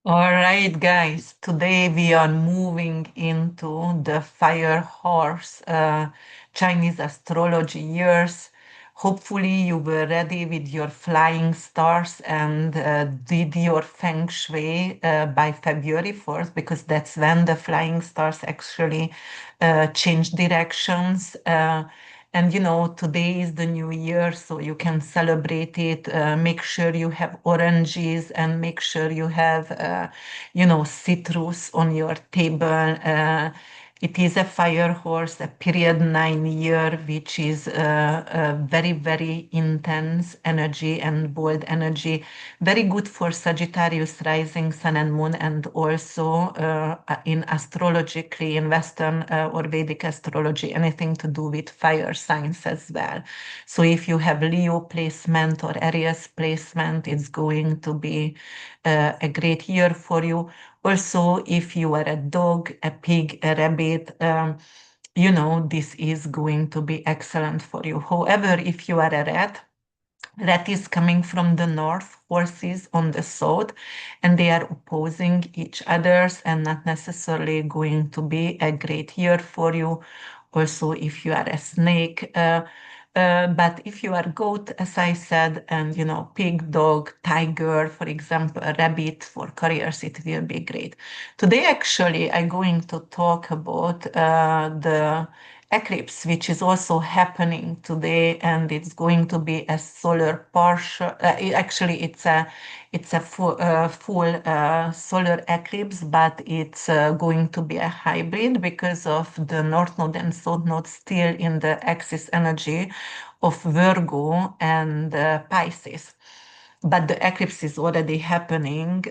All right, guys, today we are moving into the fire horse Chinese astrology years. Hopefully, you were ready with your flying stars and did your feng shui by February 4th, because that's when the flying stars actually change directions. And today is the new year, so you can celebrate it. Make sure you have oranges and make sure you have, citrus on your table. It is a fire horse, a period 9 year, which is a very, very intense energy and bold energy. Very good for Sagittarius rising, sun and moon, and also in astrologically, in Western or Vedic astrology, anything to do with fire signs as well. So if you have Leo placement or Aries placement, it's going to be a great year for you. Also, if you are a dog, a pig, a rabbit, this is going to be excellent for you. However, if you are a rat is coming from the north, horses on the south, and they are opposing each others and not necessarily going to be a great year for you. Also, if you are a snake, but if you are goat, as I said, and pig, dog, tiger, for example, a rabbit for careers, it will be great. Today, actually, I'm going to talk about the eclipse, which is also happening today, and it's going to be a solar partial. Actually, it's a full solar eclipse, but it's going to be a hybrid because of the north node and south node still in the axis energy of Virgo and Pisces. But the eclipse is already happening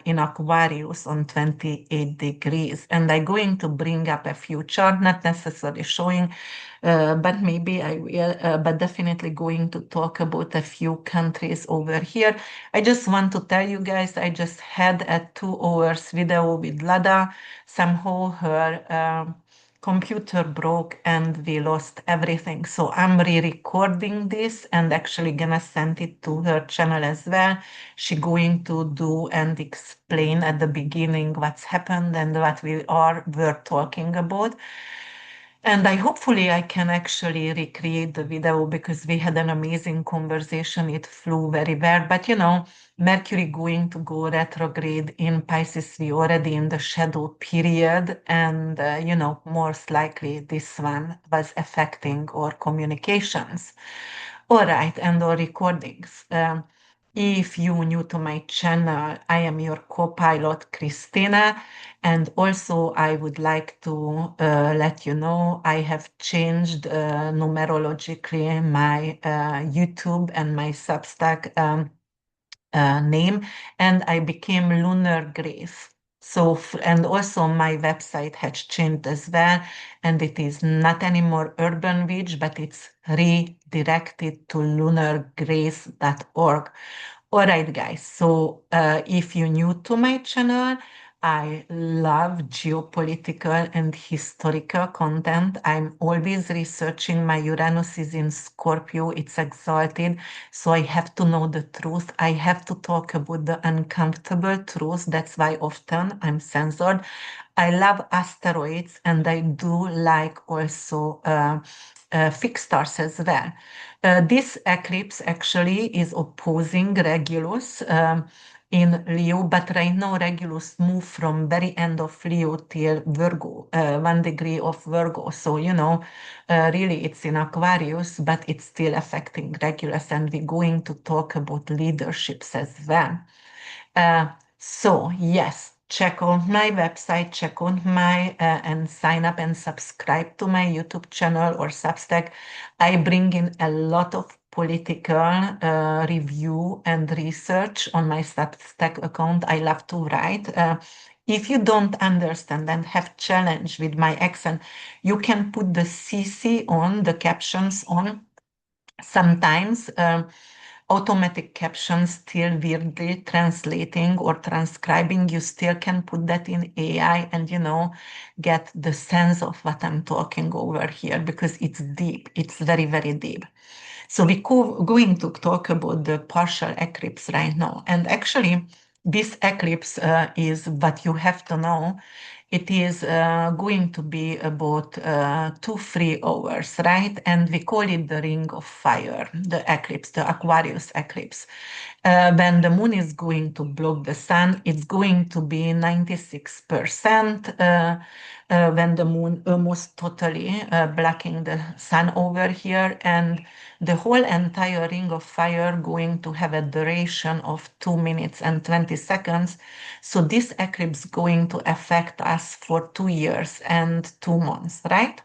in Aquarius on 28 degrees. And I'm going to bring up a few charts, not necessarily showing, but maybe I will, but definitely going to talk about a few countries over here. I just want to tell you guys, I just had a 2 hours video with Lada. Somehow her computer broke and we lost everything. So I'm re-recording this and actually gonna send it to her channel as well. She going to do and explain at the beginning what's happened and what were talking about. And hopefully I can actually recreate the video because we had an amazing conversation. It flew very well. But Mercury going to go retrograde in Pisces, we already in the shadow period. And, most likely this one was affecting our communications. All right, and our recordings. If you new to my channel, I am your co-pilot, Christina. And also, I would like to let you know I have changed numerologically my YouTube and my Substack name, and I became Lunar Grace. So, and also my website has changed as well, and it is not anymore Urban Witch, but it's redirected to lunargrace.org. All right, guys. So, if you're new to my channel, I love geopolitical and historical content. I'm always researching. My Uranus is in Scorpio, it's exalted. So I have to know the truth. I have to talk about the uncomfortable truth. That's why often I'm censored. I love asteroids and I do like also fixed stars as well. This eclipse actually is opposing Regulus in Leo, but right now Regulus moved from very end of Leo till Virgo, 1 degree of Virgo. So, really it's in Aquarius, but it's still affecting Regulus, and we're going to talk about leaderships as well. So yes, check out my website, check out my and sign up and subscribe to my YouTube channel or Substack. I bring in a lot of political review and research on my Substack account. I love to write. If you don't understand and have challenge with my accent, you can put the CC on, the captions on. Sometimes automatic captions still weirdly translating or transcribing, you still can put that in AI and get the sense of what I'm talking over here because it's deep. It's very, very deep. So we're going to talk about the partial eclipse right now. And actually, this eclipse is what you have to know. It is going to be about 2-3 hours, right? And we call it the ring of fire, the eclipse, the Aquarius eclipse. When the moon is going to block the sun, it's going to be 96% when the moon almost totally blocking the sun over here. And the whole entire ring of fire going to have a duration of 2 minutes and 20 seconds. So this eclipse going to affect us for 2 years and 2 months, right?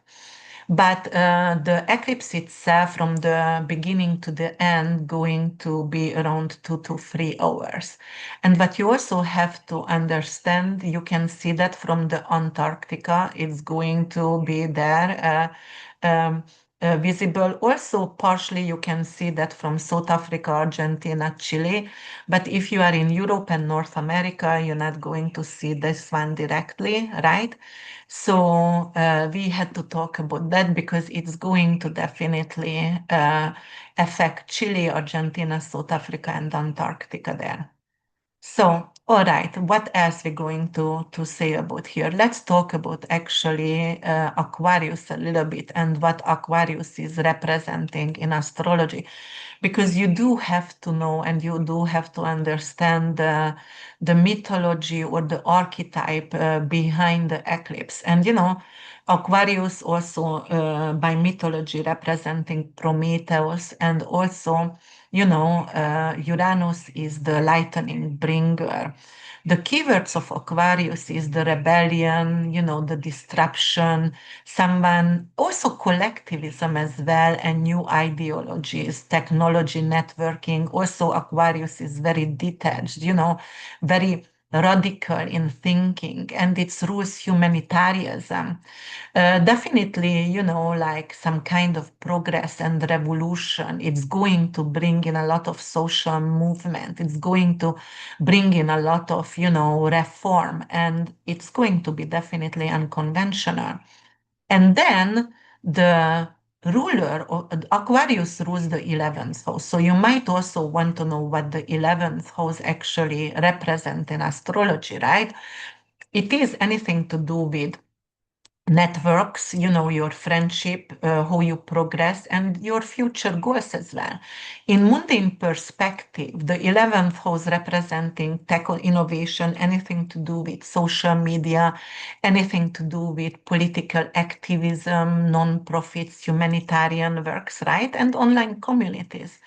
But the eclipse itself, from the beginning to the end, going to be around 2 to 3 hours. And what you also have to understand, you can see that from the Antarctica, it's going to be there. Visible. Also, partially you can see that from South Africa, Argentina, Chile. But if you are in Europe and North America, you're not going to see this one directly, right? So we had to talk about that because it's going to definitely affect Chile, Argentina, South Africa, and Antarctica there. So, all right, what else we're going to say about here? Let's talk about actually Aquarius a little bit and what Aquarius is representing in astrology, because you do have to know and you do have to understand the mythology or the archetype behind the eclipse. And Aquarius also by mythology representing Prometheus, and also Uranus is the lightning bringer. The keywords of Aquarius is the rebellion, the disruption, someone, also collectivism as well, and new ideologies, technology, networking. Also, Aquarius is very detached, very radical in thinking, and it rules humanitarianism. Definitely, like some kind of progress and revolution. It's going to bring in a lot of social movement. It's going to bring in a lot of, reform, and it's going to be definitely unconventional. And then the ruler of Aquarius rules the 11th house. So you might also want to know what the 11th house actually represents in astrology, right? It is anything to do with networks, your friendship, how you progress, and your future goals as well. In mundane perspective, the 11th house representing tech or innovation, anything to do with social media, anything to do with political activism, non-profits, humanitarian works, right? And online communities.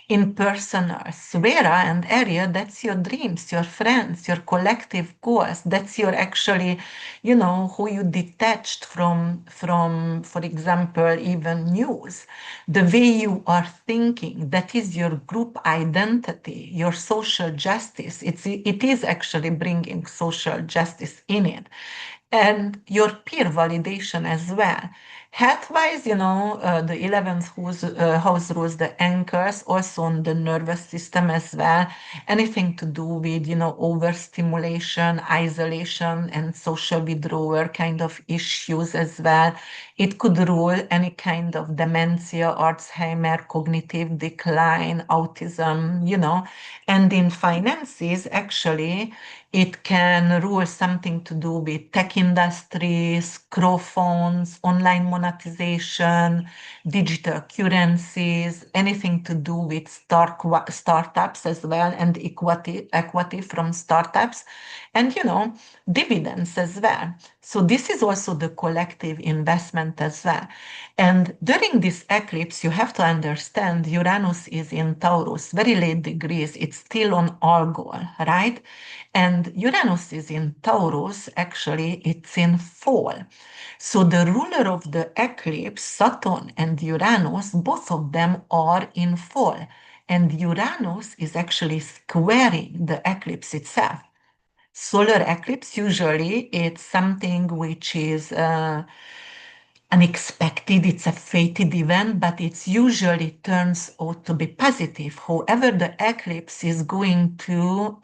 In personal sphere and area, that's your dreams, your friends, your collective goals. That's your actually, who you detached from, for example, even news. The way you are thinking, that is your group identity, your social justice. It is actually bringing social justice in it, and your peer validation as well. Health-wise, the 11th house rules the anchors, also on the nervous system as well. Anything to do with, overstimulation, isolation, and social withdrawal kind of issues as well. It could rule any kind of dementia, Alzheimer, cognitive decline, autism, And in finances, actually, it can rule something to do with tech industries, crow phones, online monetization, digital currencies, anything to do with startups as well, and equity from startups, and dividends as well. So this is also the collective investment as well. And during this eclipse, you have to understand Uranus is in Taurus, very late degrees. It's still on Algol, right? And Uranus is in Taurus, actually, it's in fall. So the ruler of the eclipse, Saturn and Uranus, both of them are in fall. And Uranus is actually squaring the eclipse itself. Solar eclipse, usually, it's something which is unexpected, it's a fated event, but it usually turns out to be positive. However, the eclipse is going to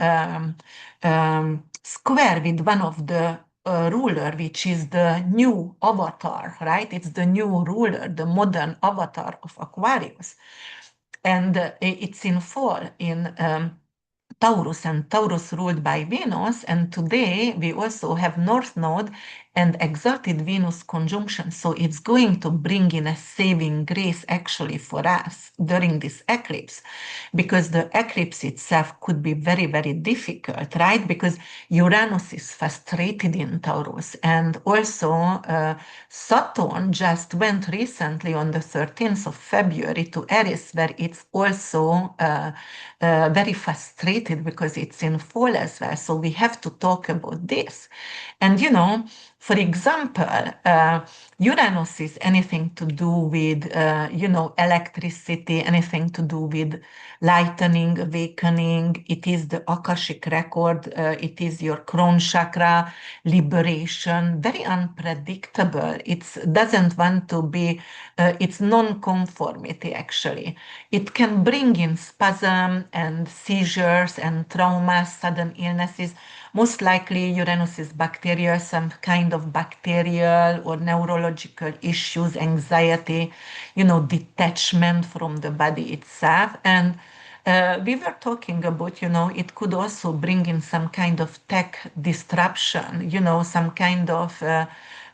square with one of the ruler, which is the new avatar, right? It's the new ruler, the modern avatar of Aquarius. And it's in fall in Taurus, and Taurus ruled by Venus. And today we also have North Node and exalted Venus conjunction. So it's going to bring in a saving grace actually for us during this eclipse, because the eclipse itself could be very, very difficult, right? Because Uranus is frustrated in Taurus. And also, Saturn just went recently on the 13th of February to Aries, where it's also very frustrated because it's in fall as well. So we have to talk about this. And, for example, Uranus is anything to do with, electricity, anything to do with lightening, awakening. It is the Akashic record. It is your crown chakra, liberation, very unpredictable. It doesn't want to be, it's non-conformity actually. It can bring in spasm and seizures and traumas, sudden illnesses. Most likely Uranus is bacterial, some kind of bacterial or neurological issues, anxiety, detachment from the body itself. And we were talking about, it could also bring in some kind of tech disruption, some kind of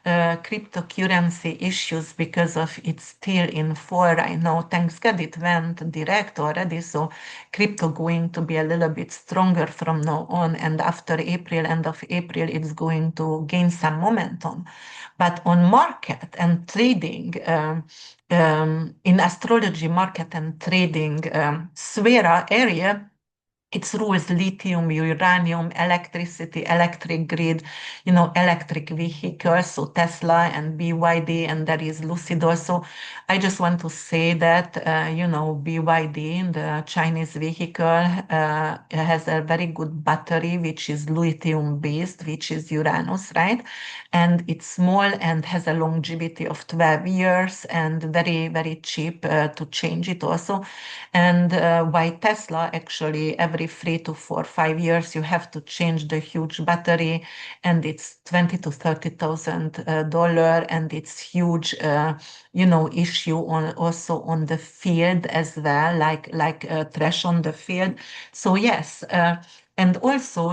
cryptocurrency issues because of it's still in fall right now. Thanks God it went direct already, so crypto going to be a little bit stronger from now on, and after April, end of April, it's going to gain some momentum. But on market and trading, in astrology, market and trading sphere area, it rules lithium, uranium, electricity, electric grid, electric vehicles, so Tesla and BYD, and there is Lucid also. I just want to say that, BYD, the Chinese vehicle, has a very good battery, which is lithium based, which is Uranus, right? And it's small and has a longevity of 12 years and very, very cheap to change it also. And why Tesla actually every 3 to 4, 5 years you have to change the huge battery, and it's 20 to 30,000 dollar, and it's huge, issue on also on the field as well, like trash on the field. So yes, and also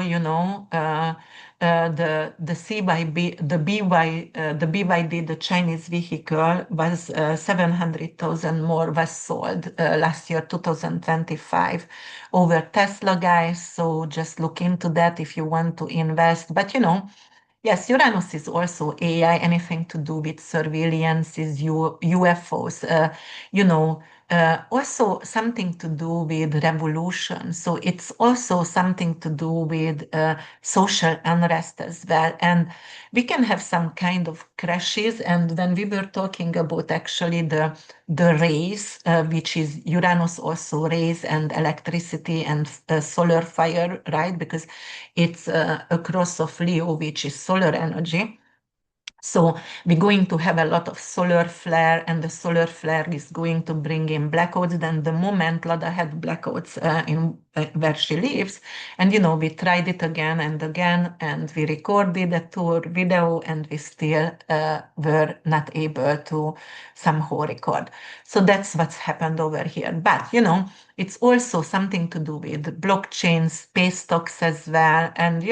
the CYB, the BYD, the Chinese vehicle was 700,000 more was sold last year, 2025, over Tesla, guys. So just look into that if you want to invest. But yes, Uranus is also AI, anything to do with surveillance, is UFOs, also something to do with revolution. So it's also something to do with social unrest as well. And we can have some kind of crashes. And when we were talking about actually the rays, which is Uranus also rays and electricity and solar fire, right? Because it's a cross of Leo, which is solar energy. So we're going to have a lot of solar flare, and the solar flare is going to bring in blackouts. Then the moment Lada had blackouts in where she lives, and we tried it again and again, and we recorded a tour video, and we still were not able to somehow record. So that's what's happened over here. But it's also something to do with blockchain, space stocks as well, and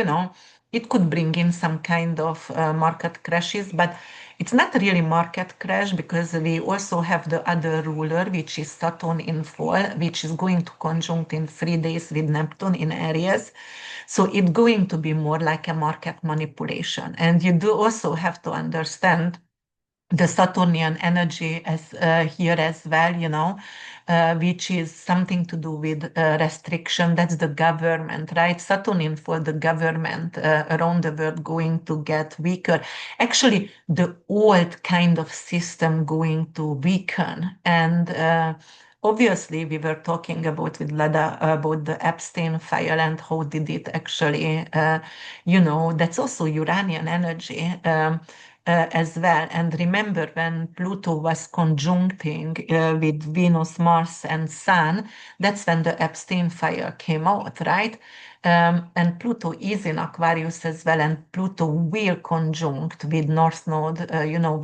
it could bring in some kind of market crashes, but it's not really market crash, because we also have the other ruler, which is Saturn in fall, which is going to conjunct in 3 days with Neptune in Aries. So it's going to be more like a market manipulation. And you do also have to understand the Saturnian energy as here as well, which is something to do with restriction. That's the government, right? Saturn for the government around the world going to get weaker. Actually, the old kind of system going to weaken. And obviously, we were talking about with Lada about the Epstein file and how did it actually, that's also Uranian energy. As well. And remember, when Pluto was conjuncting with Venus, Mars, and Sun, that's when the Epstein file came out, right? And Pluto is in Aquarius as well, and Pluto will conjunct with North Node,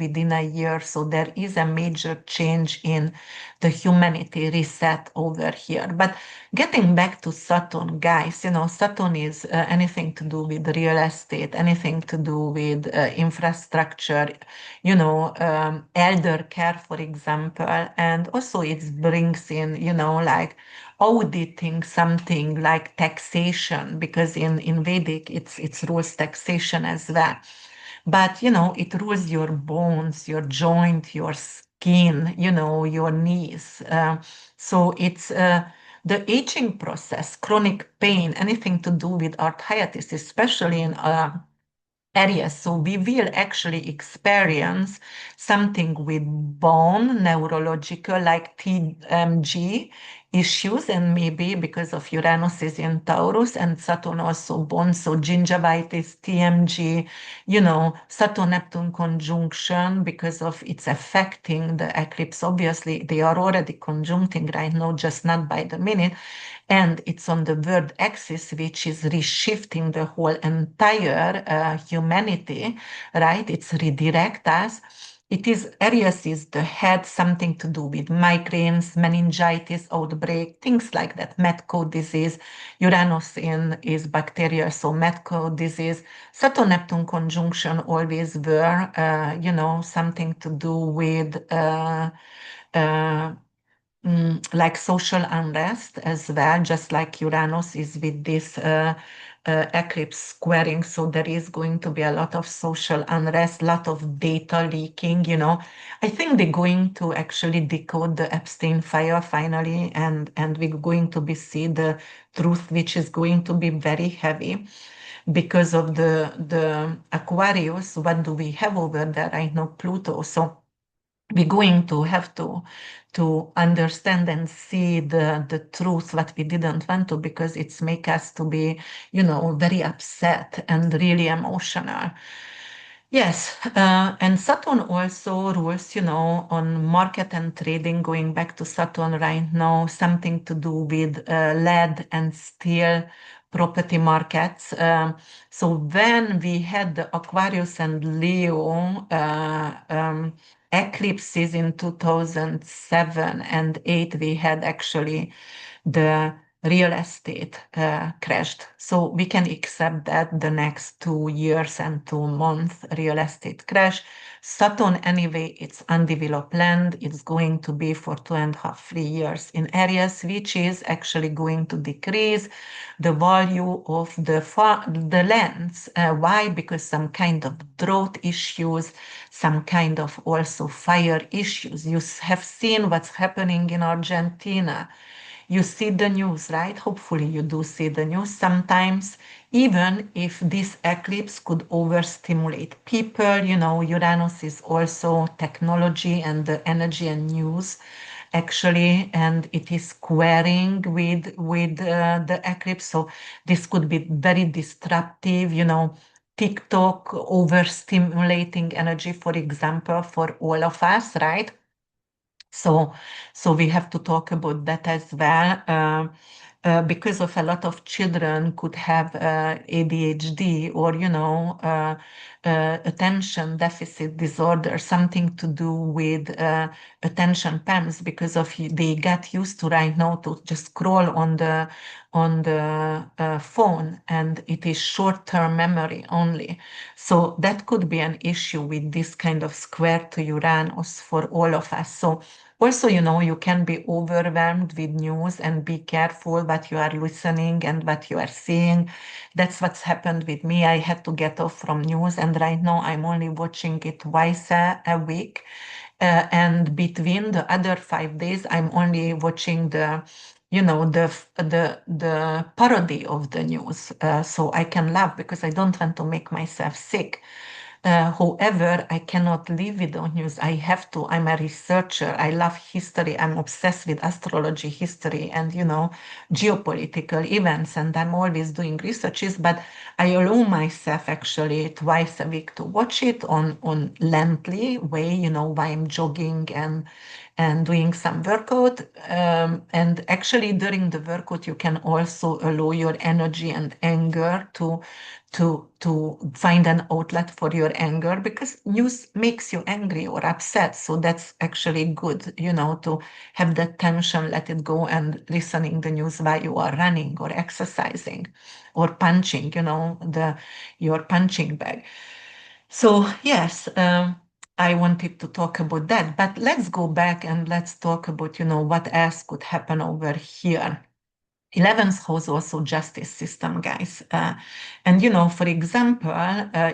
within a year. So there is a major change in the humanity reset over here. But getting back to Saturn, guys, Saturn is anything to do with real estate, anything to do with infrastructure, elder care, for example, and also it brings in, like auditing something like taxation, because in Vedic it's rules taxation as well. But it rules your bones, your joint, your skin, your knees. So it's the aging process, chronic pain, anything to do with arthritis, especially in areas. So we will actually experience something with bone, neurological, like TMG issues, and maybe because of Uranus is in Taurus and Saturn also bone, so gingivitis, TMG, Saturn-Neptune conjunction, because of it's affecting the eclipse. Obviously, they are already conjuncting right now, just not by the minute, and it's on the world axis, which is reshifting the whole entire humanity, right? It's redirect us. It is Aries is the head, something to do with migraines, meningitis outbreak, things like that, mad cow disease. Uranus in is bacteria, so mad cow disease. Saturn Neptune conjunction always were, something to do with uh, like social unrest as well, just like Uranus is with this eclipse squaring. So there is going to be a lot of social unrest, a lot of data leaking. I think they're going to actually decode the Epstein file finally, and we're going to be see the truth, which is going to be very heavy because of the Aquarius. What do we have over there right now? Pluto. So we're going to have to understand and see the truth what we didn't want to, because it's make us to be very upset and really emotional. Yes, and Saturn also rules, on market and trading. Going back to Saturn right now, something to do with lead and steel property markets. So when we had the Aquarius and Leo eclipses in 2007 and 8, we had actually the real estate crashed. So we can accept that the next 2 years and 2 months real estate crash. Saturn, anyway, it's undeveloped land. It's going to be for 2.5, 3 years in areas which is actually going to decrease the value of the lands. Why? Because some kind of drought issues, some kind of also fire issues. You have seen what's happening in Argentina. You see the news, right? Hopefully you do see the news sometimes, even if this eclipse could overstimulate people. Uranus is also technology and the energy and news actually, and it is squaring with the eclipse. So this could be very disruptive, TikTok overstimulating energy, for example, for all of us, right? So, so we have to talk about that as well, because of a lot of children could have ADHD, or attention deficit disorder, something to do with attention PAMS, because of they got used to right now to just scroll on the phone, and it is short-term memory only. So that could be an issue with this kind of square to Uranus for all of us. So also, you can be overwhelmed with news, and be careful what you are listening and what you are seeing. That's what's happened with me. I had to get off from news, and right now I'm only watching it twice a week. And between the other 5 days, I'm only watching the parody of the news, so I can laugh because I don't want to make myself sick. However, I cannot live without news. I have to. I'm a researcher. I love history. I'm obsessed with astrology, history, and geopolitical events. And I'm always doing researches. But I allow myself actually twice a week to watch it on lengthy way. While I'm jogging and doing some workout. And actually, during the workout, you can also allow your energy and anger to find an outlet for your anger, because news makes you angry or upset. So that's actually good, to have that tension, let it go, and listening the news while you are running or exercising or punching, your punching bag. So yes, I wanted to talk about that, but let's go back and let's talk about, what else could happen over here. 11th house also justice system, guys. And for example,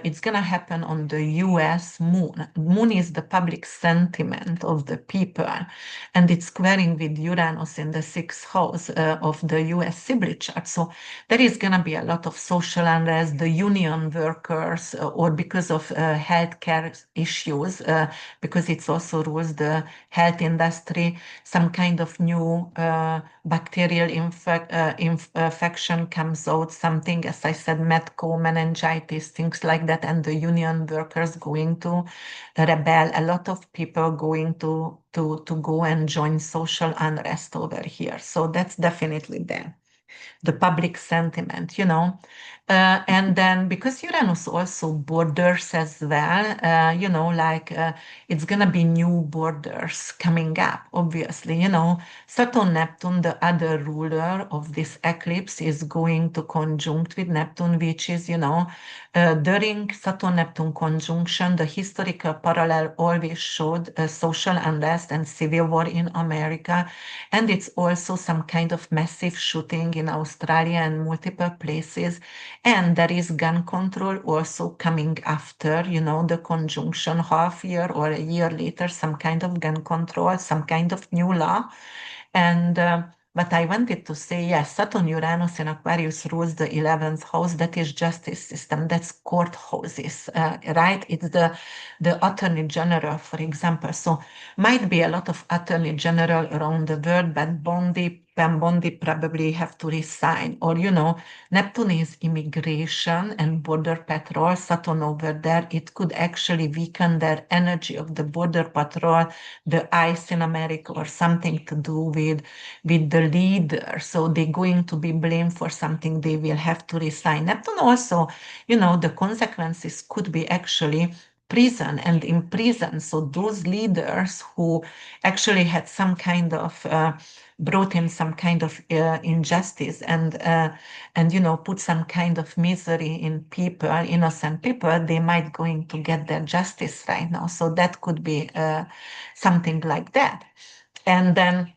it's gonna happen on the US moon. Moon is the public sentiment of the people, and it's squaring with Uranus in the 6th house of the US Sibley chart. So there is gonna be a lot of social unrest, the union workers, or because of healthcare issues, because it's also rules the health industry, some kind of new bacterial infection comes out, something, as I said, medco, meningitis, things like that, and the union workers going to rebel, a lot of people going to go and join social unrest over here. So that's definitely there, the public sentiment, and then because Uranus also borders as well, it's gonna be new borders coming up, obviously, Saturn, Neptune, the other ruler of this eclipse, is going to conjunct with Neptune, which is, during Saturn Neptune conjunction, the historical parallel always showed social unrest and civil war in America. And it's also some kind of massive shooting in Australia and multiple places. And there is gun control also coming after, the conjunction, half year or a year later, some kind of gun control, some kind of new law. And but I wanted to say, yes, Saturn, Uranus, and Aquarius rules the 11th house. That is justice system. That's court houses, right? It's the attorney general, for example. So might be a lot of attorney general around the world, but Bondi probably have to resign. Or, Neptune is immigration and border patrol. Saturn over there, it could actually weaken their energy of the border patrol, the ice in America, or something to do with the leader. So they're going to be blamed for something, they will have to resign. Neptune also, the consequences could be actually prison and in prison. So those leaders who actually had some kind of brought in some kind of injustice and put some kind of misery in people, innocent people, they might going to get their justice right now. So that could be something like that. And then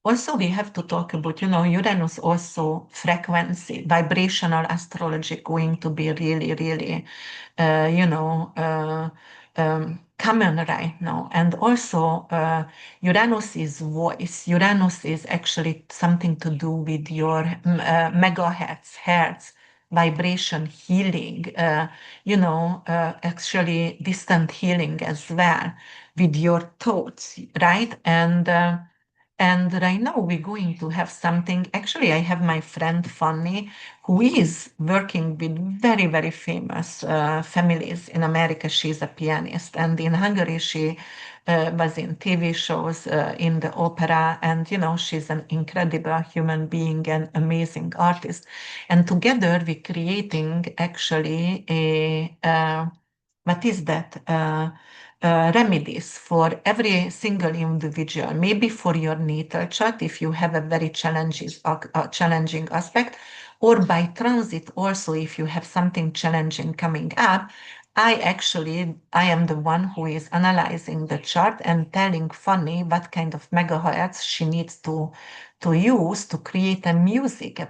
also, we have to talk about, Uranus also frequency, vibrational astrology going to be really, really, common right now. And also, Uranus is voice. Uranus is actually something to do with your megahertz, hertz, vibration healing, actually distant healing as well with your thoughts, right? And right now we're going to have something. Actually, I have my friend Fanny, who is working with very, very famous families in America. She's a pianist. And in Hungary, she was in TV shows, in the opera. And, she's an incredible human being and amazing artist. And together we're creating actually what is that? Remedies for every single individual, maybe for your natal chart if you have a very challenging aspect, or by transit also if you have something challenging coming up. I am the one who is analyzing the chart and telling Fanny what kind of megahertz she needs to use to create a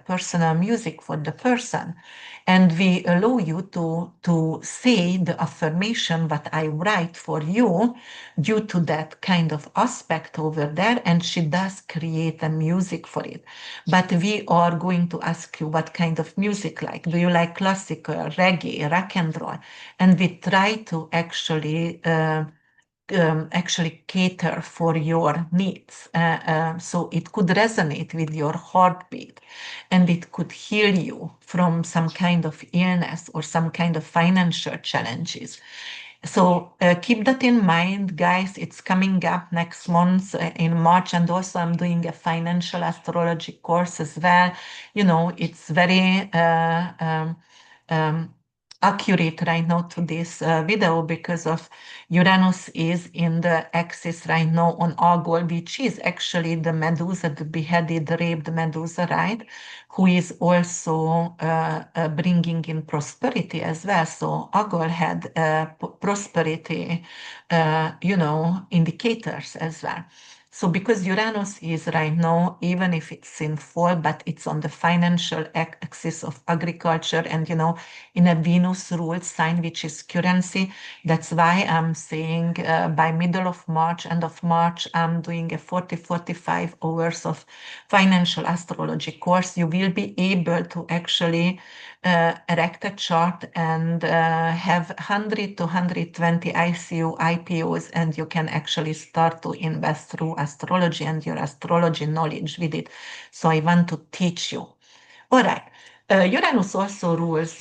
personal music for the person. And we allow you to say the affirmation that I write for you due to that kind of aspect over there, and she does create a music for it. But we are going to ask you what kind of music like. Do you like classical, reggae, rock and roll? And we try to actually cater for your needs. So it could resonate with your heartbeat, and it could heal you from some kind of illness or some kind of financial challenges. So keep that in mind, guys. It's coming up next month in March, and also I'm doing a financial astrology course as well. It's very um, accurate right now to this video because of Uranus is in the axis right now on Algol, which is actually the Medusa, the beheaded, raped Medusa, right? Who is also bringing in prosperity as well. So Algol had prosperity, indicators as well. So because Uranus is right now, even if it's in fall, but it's on the financial axis of agriculture and, in a Venus ruled sign, which is currency. That's why I'm saying by middle of March, end of March, I'm doing a 45 hours of financial astrology course. You will be able to actually erect a chart and have 100 to 120 ICU, IPOs, and you can actually start to invest through astrology and your astrology knowledge with it. So I want to teach you. All right. Uranus also rules,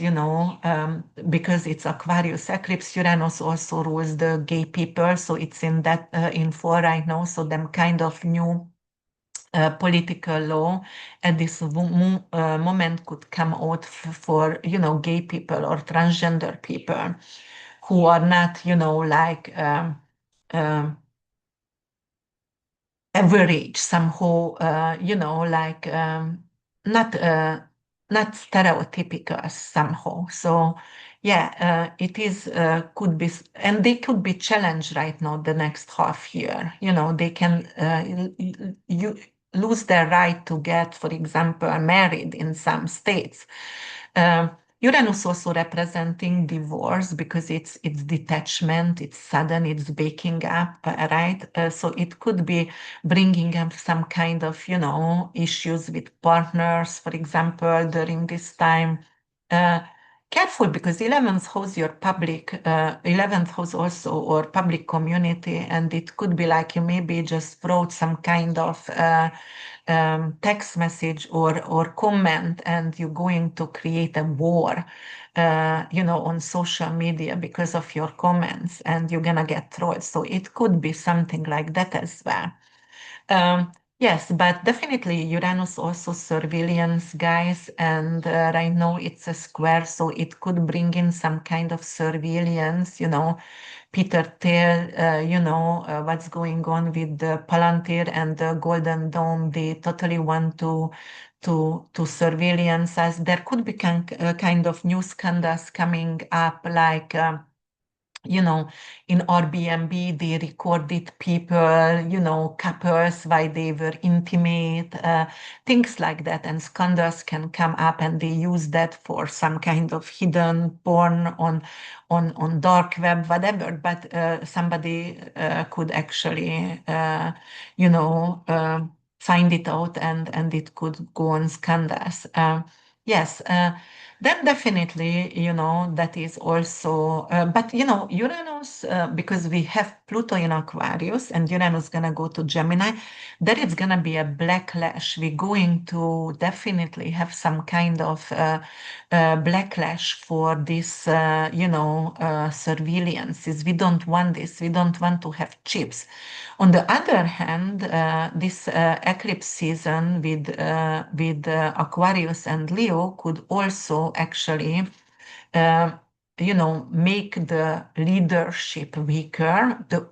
because it's Aquarius eclipse, Uranus also rules the gay people. So it's in that info right now. So them kind of new political law at this moment could come out for, gay people or transgender people who are not, like average somehow, like not not stereotypical somehow. So yeah, it is could be, and they could be challenged right now the next half year. They can you lose their right to get, for example, married in some states. Um, Uranus also representing divorce because it's detachment, it's sudden, it's waking up, right? So it could be bringing up some kind of, issues with partners, for example, during this time. Uh, Careful because 11th house your public, 11th house also or public community, and it could be like you maybe just wrote some kind of text message or comment, and you're going to create a war, on social media because of your comments, and you're gonna get trolled. So it could be something like that as well. Yes, but definitely Uranus also surveillance, guys, and right now it's a square, so it could bring in some kind of surveillance, Peter Thiel, what's going on with the Palantir and the Golden Dome. They totally want to surveillance us. There could be kind of new scandals coming up, like. In Airbnb, they recorded people, couples while they were intimate, things like that. And scandals can come up, and they use that for some kind of hidden porn on dark web, whatever. But somebody could actually, find it out, and it could go on scandals. Yes. Then definitely, that is also, but Uranus, because we have Pluto in Aquarius and Uranus gonna go to Gemini, there is gonna be a backlash. We're going to definitely have some kind of backlash for this, surveillances. We don't want this. We don't want to have chips. On the other hand, this eclipse season with Aquarius and Leo could also actually uh, make the leadership weaker, the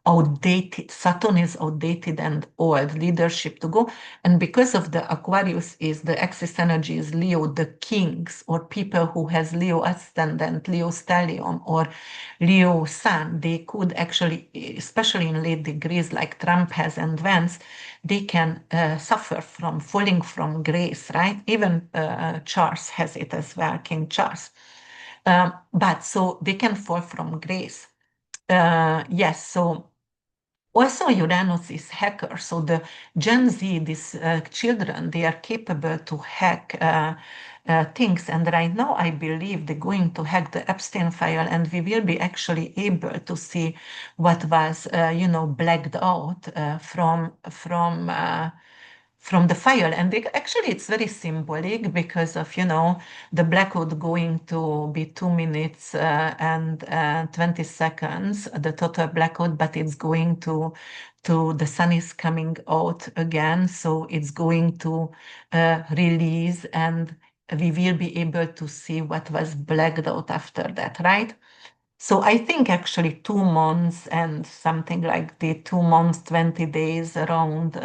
outdated, Saturn is outdated and old leadership to go. And because of the Aquarius is the axis energy is Leo, the kings or people who has Leo ascendant, Leo stellium or Leo sun, they could actually, especially in late degrees like Trump has and Vance, they can suffer from falling from grace, right? Even Charles has it as well, King Charles. But so they can fall from grace. Yes, so also Uranus is hacker. So the Gen Z, these children, they are capable to hack things. And right now, I believe they're going to hack the Epstein file, and we will be actually able to see what was, blacked out from from the fire. And actually, it's very symbolic because of, the blackout going to be 2 minutes and 20 seconds, the total blackout, but it's going to the sun is coming out again. So it's going to release, and we will be able to see what was blacked out after that, right? So I think actually 2 months and something like the 2 months, 20 days around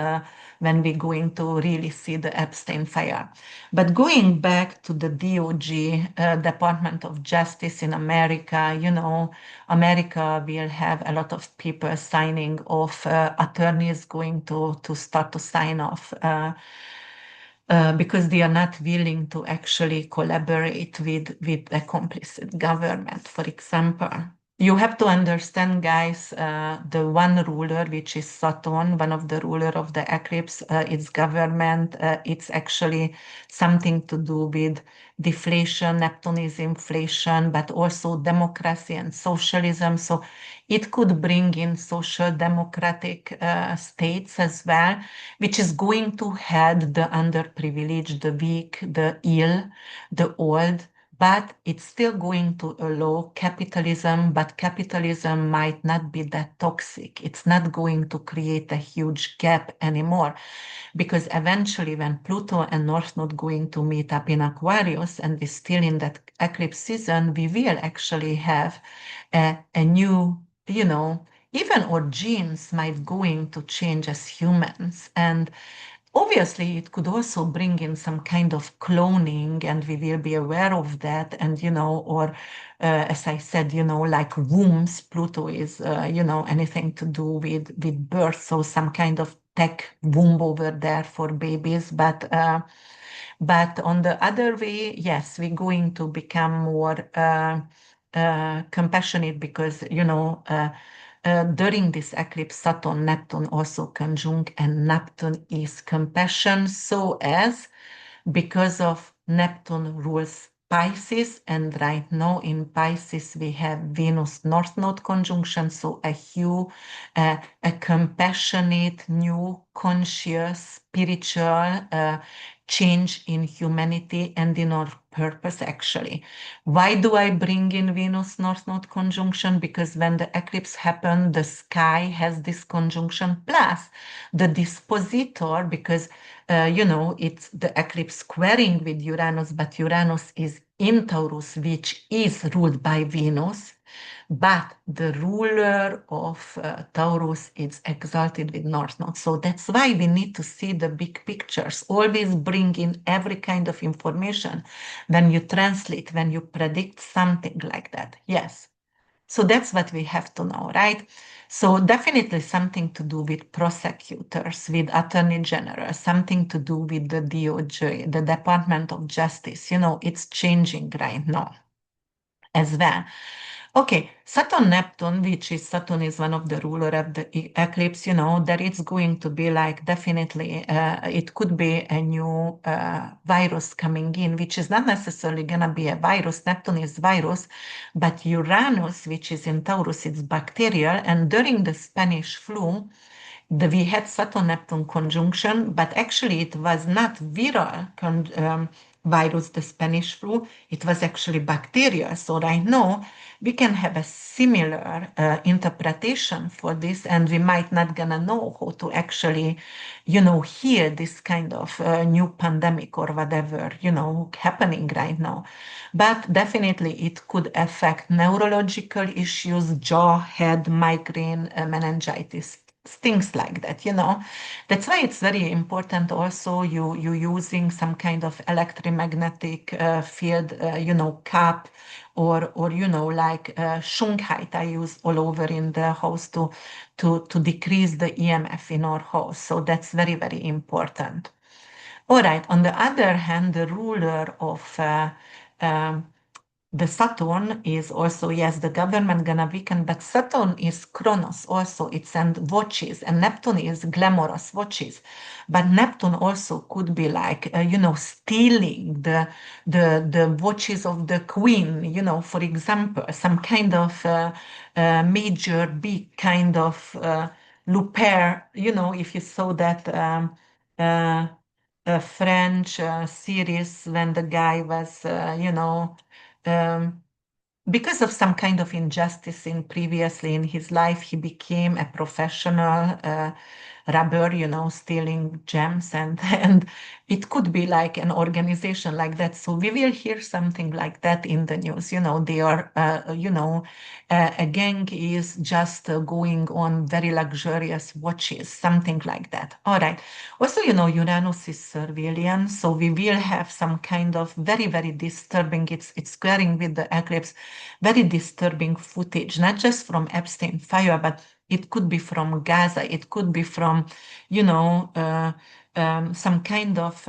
when we're going to really see the Epstein fire. But going back to the DOJ, Department of Justice in America, America will have a lot of people signing off, attorneys going to start to sign off. Because they are not willing to actually collaborate with a complicit government, for example. You have to understand, guys, the one ruler, which is Saturn, one of the ruler of the eclipse, its government, it's actually something to do with deflation. Neptune is inflation, but also democracy and socialism. So it could bring in social democratic states as well, which is going to help the underprivileged, the weak, the ill, the old, but it's still going to allow capitalism, but capitalism might not be that toxic. It's not going to create a huge gap anymore, because eventually when Pluto and North Node going to meet up in Aquarius, and we're still in that eclipse season, we will actually have a new, even our genes might going to change as humans. And obviously, it could also bring in some kind of cloning, and we will be aware of that. And, or as I said, like wombs, Pluto is, anything to do with birth. So some kind of tech womb over there for babies. But on the other way, yes, we're going to become more compassionate because, during this eclipse, Saturn, Neptune also conjunct, and Neptune is compassion. So as because of Neptune rules Pisces, and right now in Pisces we have Venus North Node conjunction, so a compassionate, new, conscious, spiritual change in humanity and in our purpose actually. Why do I bring in Venus North Node conjunction? Because when the eclipse happened, the sky has this conjunction plus the dispositor, because it's the eclipse squaring with Uranus, but Uranus is in Taurus, which is ruled by Venus. But the ruler of Taurus is exalted with North Node. So that's why we need to see the big pictures. Always bring in every kind of information when you translate, when you predict something like that. Yes. So that's what we have to know, right? So definitely something to do with prosecutors, with attorney general, something to do with the DOJ, the Department of Justice. It's changing right now as well. Okay, Saturn Neptune, which is Saturn is one of the ruler of the eclipse, that it's going to be like definitely, it could be a new virus coming in, which is not necessarily going to be a virus. Neptune is virus, but Uranus, which is in Taurus, it's bacterial. And during the Spanish flu, we had Saturn-Neptune conjunction, but actually it was not viral virus, the Spanish flu, it was actually bacteria. So right now we can have a similar interpretation for this, and we might not gonna know how to actually, hear this kind of new pandemic or whatever, happening right now. But definitely it could affect neurological issues, jaw, head, migraine, meningitis, things like that. That's why it's very important also you using some kind of electromagnetic field, cap, or like Shunghai I use all over in the house to decrease the EMF in our house. So that's very, very important. All right. On the other hand, the ruler of um, the Saturn is also, yes, the government gonna weaken, but Saturn is Chronos also, it's and watches, and Neptune is glamorous watches. But Neptune also could be like, stealing the watches of the queen, for example, some kind of major, big kind of Luper, if you saw that. uh, a French series when the guy was, um, because of some kind of injustice in previously in his life, he became a professional robber, stealing gems, and and it could be like an organization like that. So we will hear something like that in the news. They are, a gang is just going on very luxurious watches, something like that. All right. Also, Uranus is Servillian, so we will have some kind of very, very disturbing, it's squaring with the eclipse, very disturbing footage, not just from Epstein fire, but it could be from Gaza, it could be from, some kind of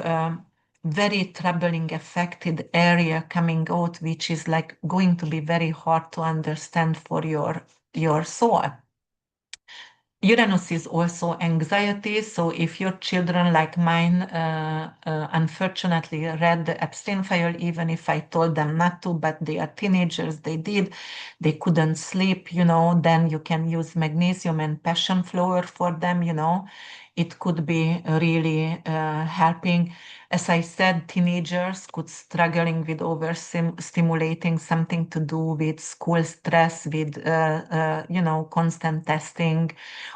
very troubling affected area coming out, which is like going to be very hard to understand for your soul. Uranus is also anxiety. So if your children, like mine, unfortunately read the Epstein file, even if I told them not to, but they are teenagers, they did, they couldn't sleep, then you can use magnesium and passion flower for them, It could be really helping. As I said, teenagers could struggling with overstimulating, something to do with school stress, with constant testing,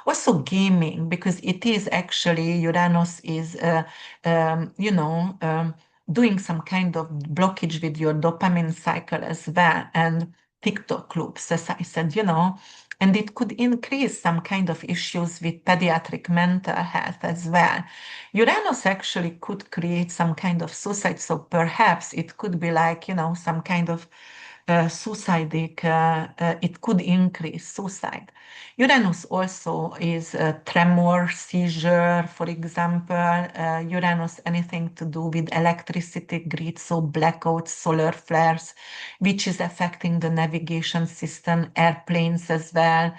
also gaming, because it is actually Uranus is doing some kind of blockage with your dopamine cycle as well, and TikTok loops, as I said, and it could increase some kind of issues with pediatric mental health as well. Uranus actually could create some kind of suicide, so perhaps it could be like, some kind of suicidic, it could increase suicide. Uranus also is a tremor, seizure, for example. Uranus, anything to do with electricity grid, so blackouts, solar flares, which is affecting the navigation system, airplanes as well,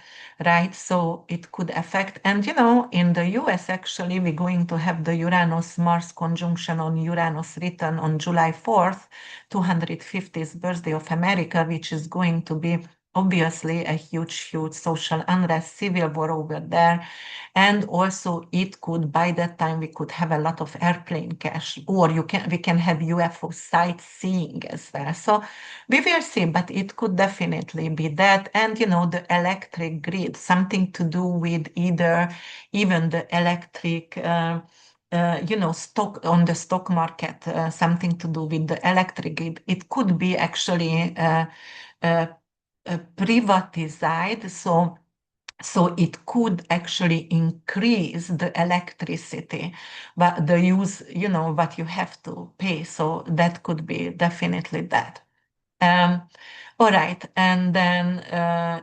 right? So it could affect. And, in the US, actually, we're going to have the Uranus-Mars conjunction on Uranus return on July 4th, 250th birthday of America, which is going to be obviously a huge, huge social unrest, civil war over there. And also it could, by that time, we could have a lot of airplane crash, or we can have UFO sightseeing as well. So we will see, but it could definitely be that. And, the electric grid, something to do with either even the electric, stock on the stock market, something to do with the electric grid. It could be actually uh, privatized, so it could actually increase the electricity, but the use, what you have to pay. So that could be definitely that. Um, all right, and then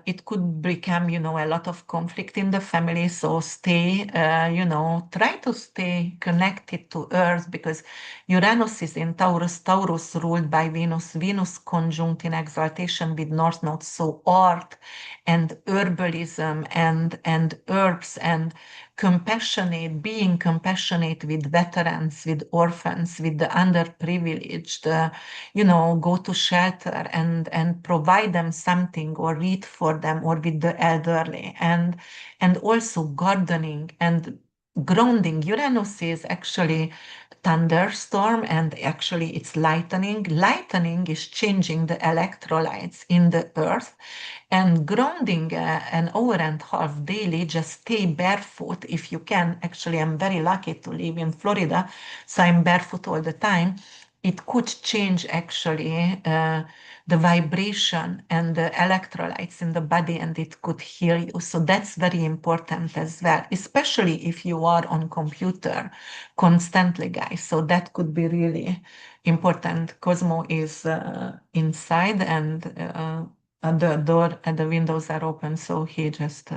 it could become, a lot of conflict in the family. So stay, try to stay connected to Earth, because Uranus is in Taurus, Taurus ruled by Venus, Venus conjunct in exaltation with North Node. So art and herbalism and herbs and compassionate, being compassionate with veterans, with orphans, with the underprivileged, go to shelter and provide them something, or read for them, or with the elderly, and also gardening and grounding. Uranus is actually thunderstorm, and actually it's lightning. Lightning is changing the electrolytes in the earth, and grounding an hour and a half daily, just stay barefoot if you can. Actually, I'm very lucky to live in Florida, so I'm barefoot all the time. It could change actually the vibration and the electrolytes in the body, and it could heal you. So that's very important as well, especially if you are on computer constantly, guys. So that could be really important. Cosmo is inside, and the door and the windows are open, so he just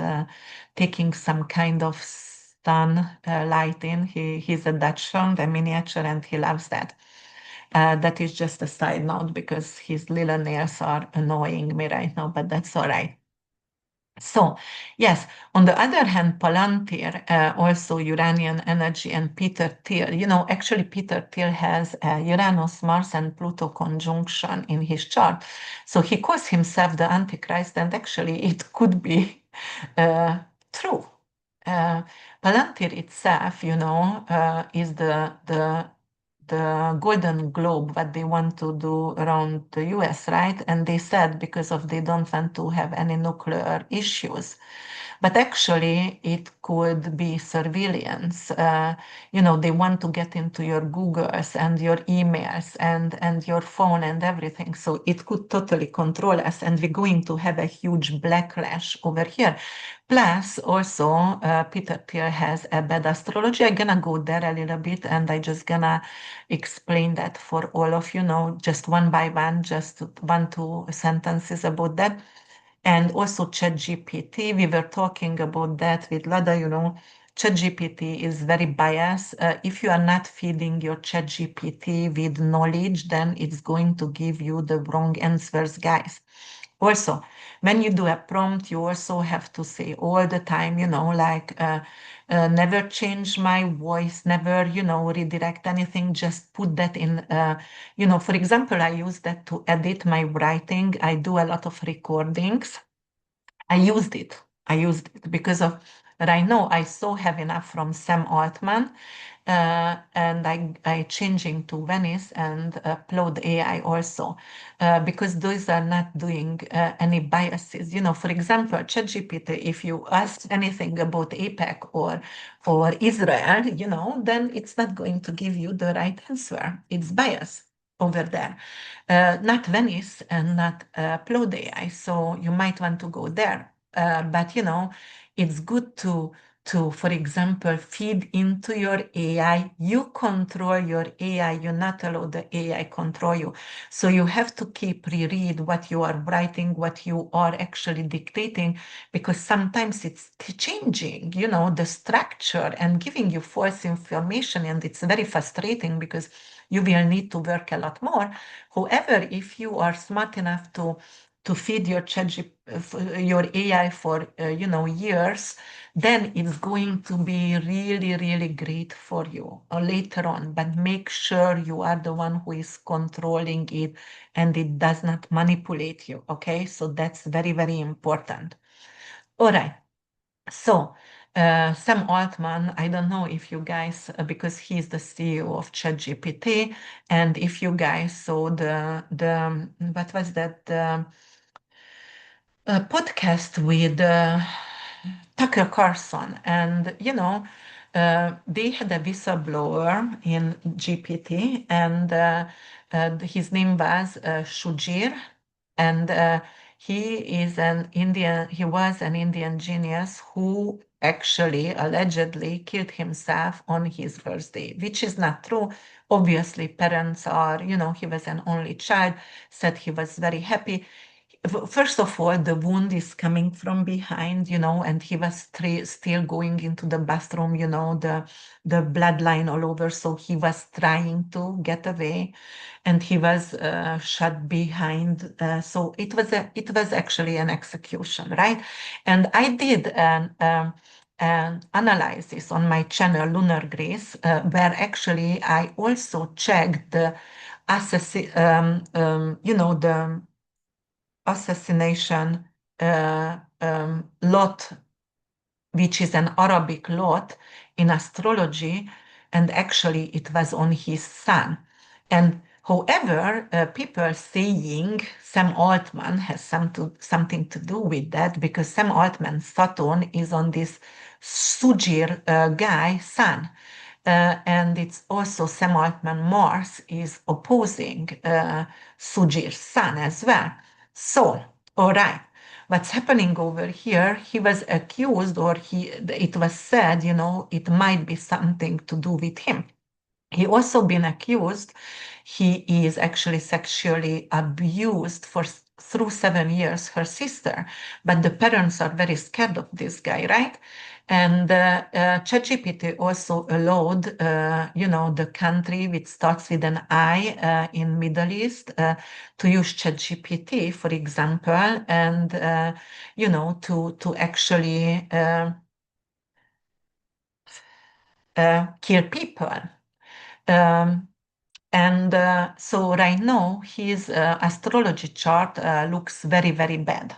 taking some kind of sun light in. He's a Dachshund, a miniature, and he loves that. That is just a side note, because his little nails are annoying me right now, but that's all right. So, yes, on the other hand, Palantir, also Uranian energy, and Peter Thiel, actually Peter Thiel has Uranus, Mars, and Pluto conjunction in his chart. So he calls himself the Antichrist, and actually it could be true. uh, Palantir itself, is the golden globe what they want to do around the US, right? And they said because of they don't want to have any nuclear issues. But actually, it could be surveillance. They want to get into your Googles and your emails and your phone and everything. So it could totally control us, and we're going to have a huge backlash over here. Plus, also, Peter Thiel has a bad astrology. I'm gonna go there a little bit, and I just gonna explain that for all of you know, just one by one, just one, two sentences about that. And also ChatGPT, we were talking about that with Lada, ChatGPT is very biased. If you are not feeding your ChatGPT with knowledge, then it's going to give you the wrong answers, guys. Also, when you do a prompt, you also have to say all the time, like never change my voice, never, redirect anything, just put that in, for example, I use that to edit my writing. I do a lot of recordings. I used it. I used it because of right now I so have enough from Sam Altman, and I changing to Venice and upload AI also, because those are not doing any biases. For example, ChatGPT, if you ask anything about APEC or Israel, then it's not going to give you the right answer. It's bias over there, not Venice and not Upload AI. So you might want to go there. But it's good to, for example, feed into your AI. You control your AI. You not allow the AI control you. So you have to keep reread what you are writing, what you are actually dictating, because sometimes it's changing, the structure and giving you false information, and it's very frustrating because you will need to work a lot more. However, if you are smart enough to feed your your AI for years, then it's going to be really, really great for you later on. But make sure you are the one who is controlling it and it does not manipulate you. Okay, so that's very, very important. All right. So, Sam Altman, I don't know if you guys, because he's the CEO of ChatGPT, and if you guys saw the what was that, podcast with Tucker Carlson, and they had a whistleblower in GPT, and his name was Shujir, and he was an Indian genius who actually allegedly killed himself on his birthday, which is not true. Obviously, parents are, he was an only child, said he was very happy. First of all, the wound is coming from behind, and he was still going into the bathroom, the bloodline all over. So he was trying to get away, and he was shot behind. So it was actually an execution, right? And I did an analysis on my channel Lunar Grace, where actually I also checked the the assassination lot, which is an Arabic lot in astrology, and actually it was on his son. And however, people saying Sam Altman has something to do with that, because Sam Altman's Saturn is on this Sujir guy, son. And it's also Sam Altman Mars is opposing Sujir's son as well. So, all right, what's happening over here? He was accused, or it was said, it might be something to do with him. He also been accused. He is actually sexually abused for through 7 years her sister, but the parents are very scared of this guy, right? And ChatGPT also allowed, the country which starts with an I in Middle East to use ChatGPT, for example, and to actually kill people. Um, And so right now, his astrology chart looks very, very bad.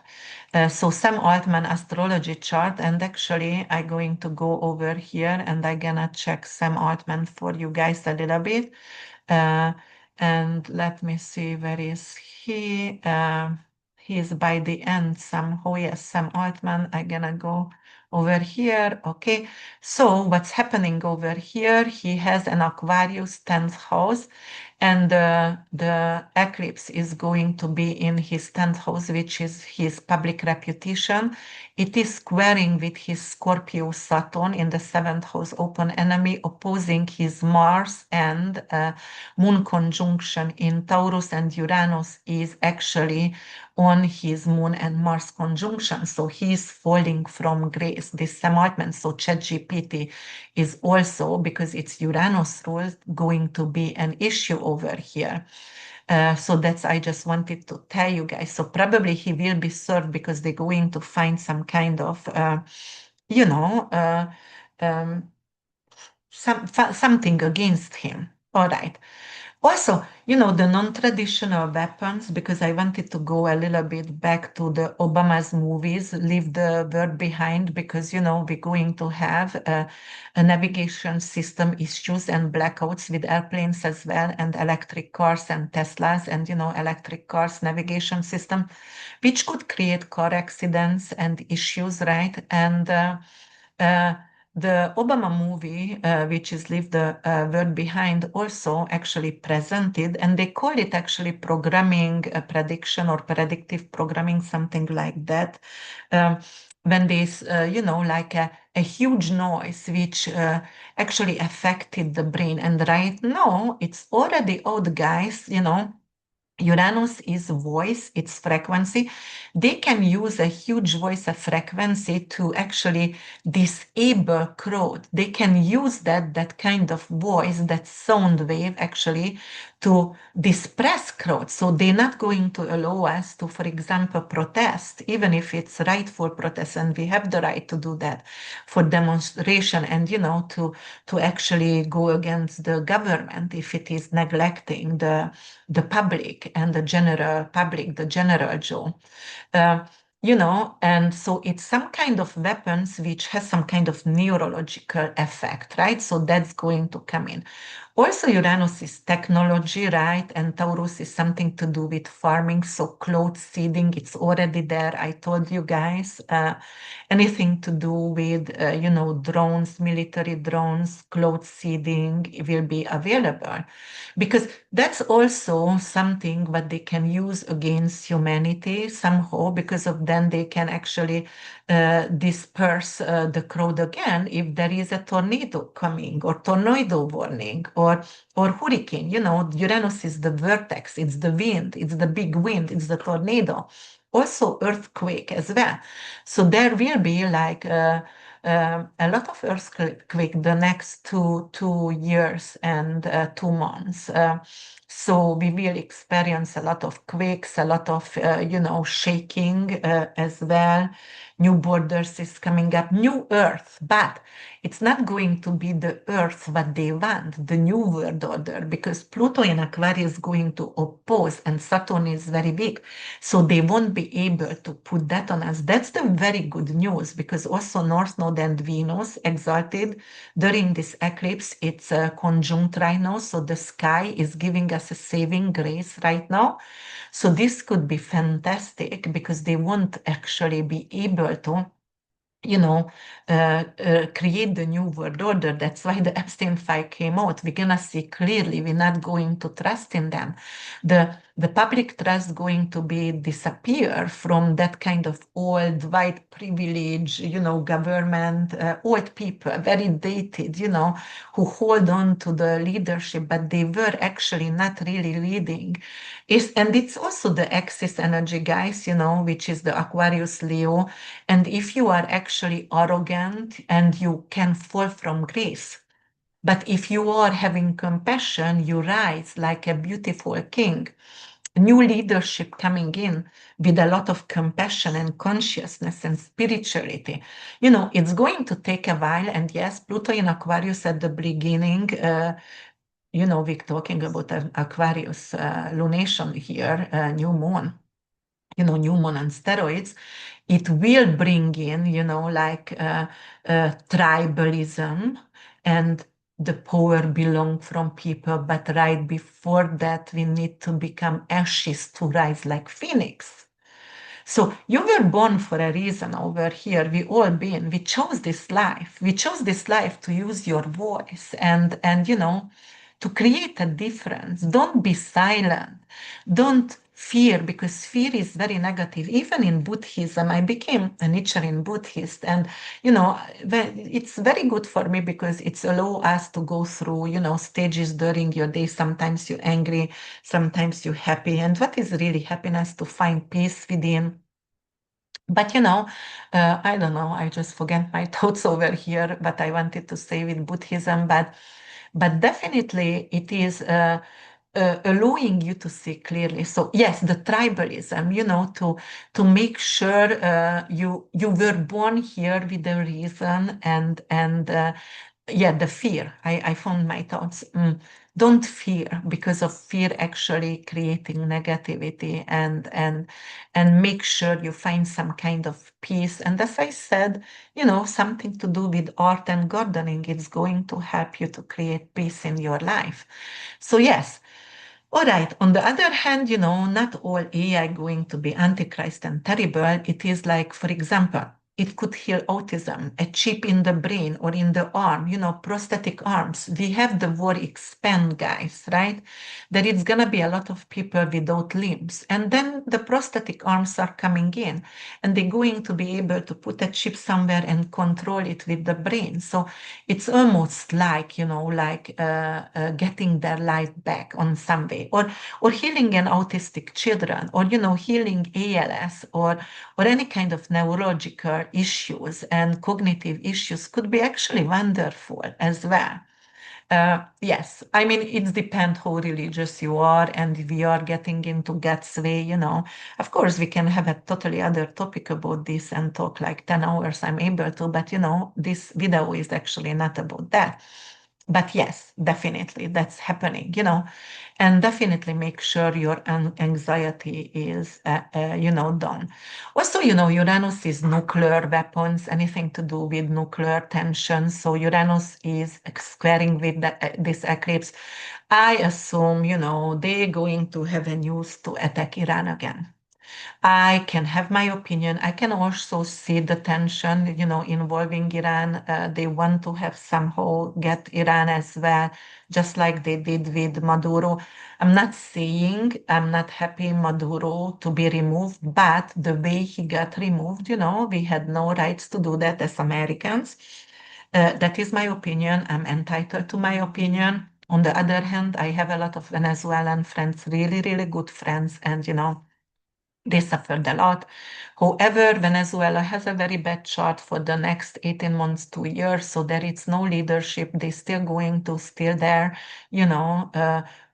So Sam Altman astrology chart, and actually I'm going to go over here and I'm gonna check Sam Altman for you guys a little bit. Uh, and let me see, where is he? He is by the end somehow. Yes, Sam Altman. I'm gonna go over here. Okay. So what's happening over here? He has an Aquarius 10th house, and the eclipse is going to be in his 10th house, which is his public reputation. It is squaring with his Scorpio Saturn in the 7th house, open enemy, opposing his Mars, and Moon conjunction in Taurus, and Uranus is actually on his Moon and Mars conjunction. So he's falling from grace, this Samartman. So ChatGPT is also, because it's Uranus rule, going to be an issue over here. So that's, I just wanted to tell you guys. So probably he will be served because they're going to find some kind of, you know, um, something against him. All right. Also, the non-traditional weapons, because I wanted to go a little bit back to the Obama's movies, leave the world behind, because, we're going to have a navigation system issues and blackouts with airplanes as well, and electric cars and Teslas, and, electric cars navigation system, which could create car accidents and issues, right? And uh, the Obama movie, which is Leave the World Behind, also actually presented, and they call it actually programming prediction or predictive programming, something like that. Um, when there's, like a huge noise which actually affected the brain. And right now, it's already out, guys, Uranus is voice, its frequency. They can use a huge voice of frequency to actually disable crowd. They can use that kind of voice, that sound wave actually to disperse crowd. So they're not going to allow us to, for example, protest, even if it's rightful protest, and we have the right to do that for demonstration, and to actually go against the government if it is neglecting the public and the general public, the general Joe. Uh, and so it's some kind of weapons which has some kind of neurological effect, right? So that's going to come in. Also, Uranus is technology, right? And Taurus is something to do with farming. So cloud seeding, it's already there. I told you guys, anything to do with, drones, military drones, cloud seeding will be available, because that's also something that they can use against humanity somehow, because of then they can actually disperse the crowd again if there is a tornado coming, or tornado warning, or hurricane. Uranus is the vertex, it's the wind, it's the big wind, it's the tornado, also earthquake as well. So there will be like a lot of earthquake the next two years and 2 months. So we will experience a lot of quakes, a lot of shaking as well. New borders is coming up, new Earth, but it's not going to be the Earth what they want, the new world order, because Pluto in Aquarius is going to oppose, and Saturn is very big. So they won't be able to put that on us. That's the very good news, because also North Node and Venus exalted during this eclipse. It's conjunct right now. So the sky is giving us a saving grace right now. So this could be fantastic, because they won't actually be able to create the new world order. That's why the Epstein file came out. We're gonna see clearly we're not going to trust in them. The public trust going to be disappear from that kind of old white privilege, government, old people, very dated, who hold on to the leadership, but they were actually not really leading. And it's also the axis energy, guys, which is the Aquarius Leo. And if you are actually arrogant, and you can fall from grace, but if you are having compassion, you rise like a beautiful king. New leadership coming in with a lot of compassion and consciousness and spirituality. It's going to take a while. And yes, Pluto in Aquarius at the beginning we're talking about an Aquarius lunation here, new moon, new moon and steroids, it will bring in, like tribalism and the power belong from people. But right before that, we need to become ashes to rise like phoenix. So you were born for a reason over here. We all been. We chose this life. We chose this life to use your voice and to create a difference. Don't be silent. Don't fear, because fear is very negative. Even in Buddhism, I became a Nichiren Buddhist, and it's very good for me because it's allow us to go through stages during your day. Sometimes you're angry, sometimes you're happy, and what is really happiness? To find peace within. But I don't know, I just forget my thoughts over here, what I wanted to say with Buddhism, but definitely it is allowing you to see clearly. So yes, the tribalism, to make sure you were born here with a reason, and yeah, the fear. I found my thoughts. Don't fear, because of fear actually creating negativity, and make sure you find some kind of peace. And as I said, something to do with art and gardening, it's going to help you to create peace in your life. So yes. All right. On the other hand, not all AI going to be antichrist and terrible. It is like, for example, it could heal autism, a chip in the brain or in the arm, prosthetic arms. We have the war expand, guys, right? That it's gonna be a lot of people without limbs. And then the prosthetic arms are coming in, and they're going to be able to put a chip somewhere and control it with the brain. So it's almost like getting their life back on some way, or healing an autistic children, or healing ALS, or any kind of neurological issues and cognitive issues could be actually wonderful as well. Yes, I mean, it depends how religious you are, and we are getting into God's way. Of course, we can have a totally other topic about this and talk like 10 hours. I'm able to, but this video is actually not about that. But yes, definitely that's happening. And definitely make sure your anxiety is, done. Also, Uranus is nuclear weapons, anything to do with nuclear tension. So Uranus is squaring with this eclipse. I assume, they're going to have a news to attack Iran again. I can have my opinion. I can also see the tension, involving Iran. They want to have somehow get Iran as well, just like they did with Maduro. I'm not saying I'm not happy Maduro to be removed, but the way he got removed, we had no rights to do that as Americans. That is my opinion. I'm entitled to my opinion. On the other hand, I have a lot of Venezuelan friends, really, really good friends, and they suffered a lot. However, Venezuela has a very bad chart for the next 18 months, 2 years, so there is no leadership. They're still going to steal their,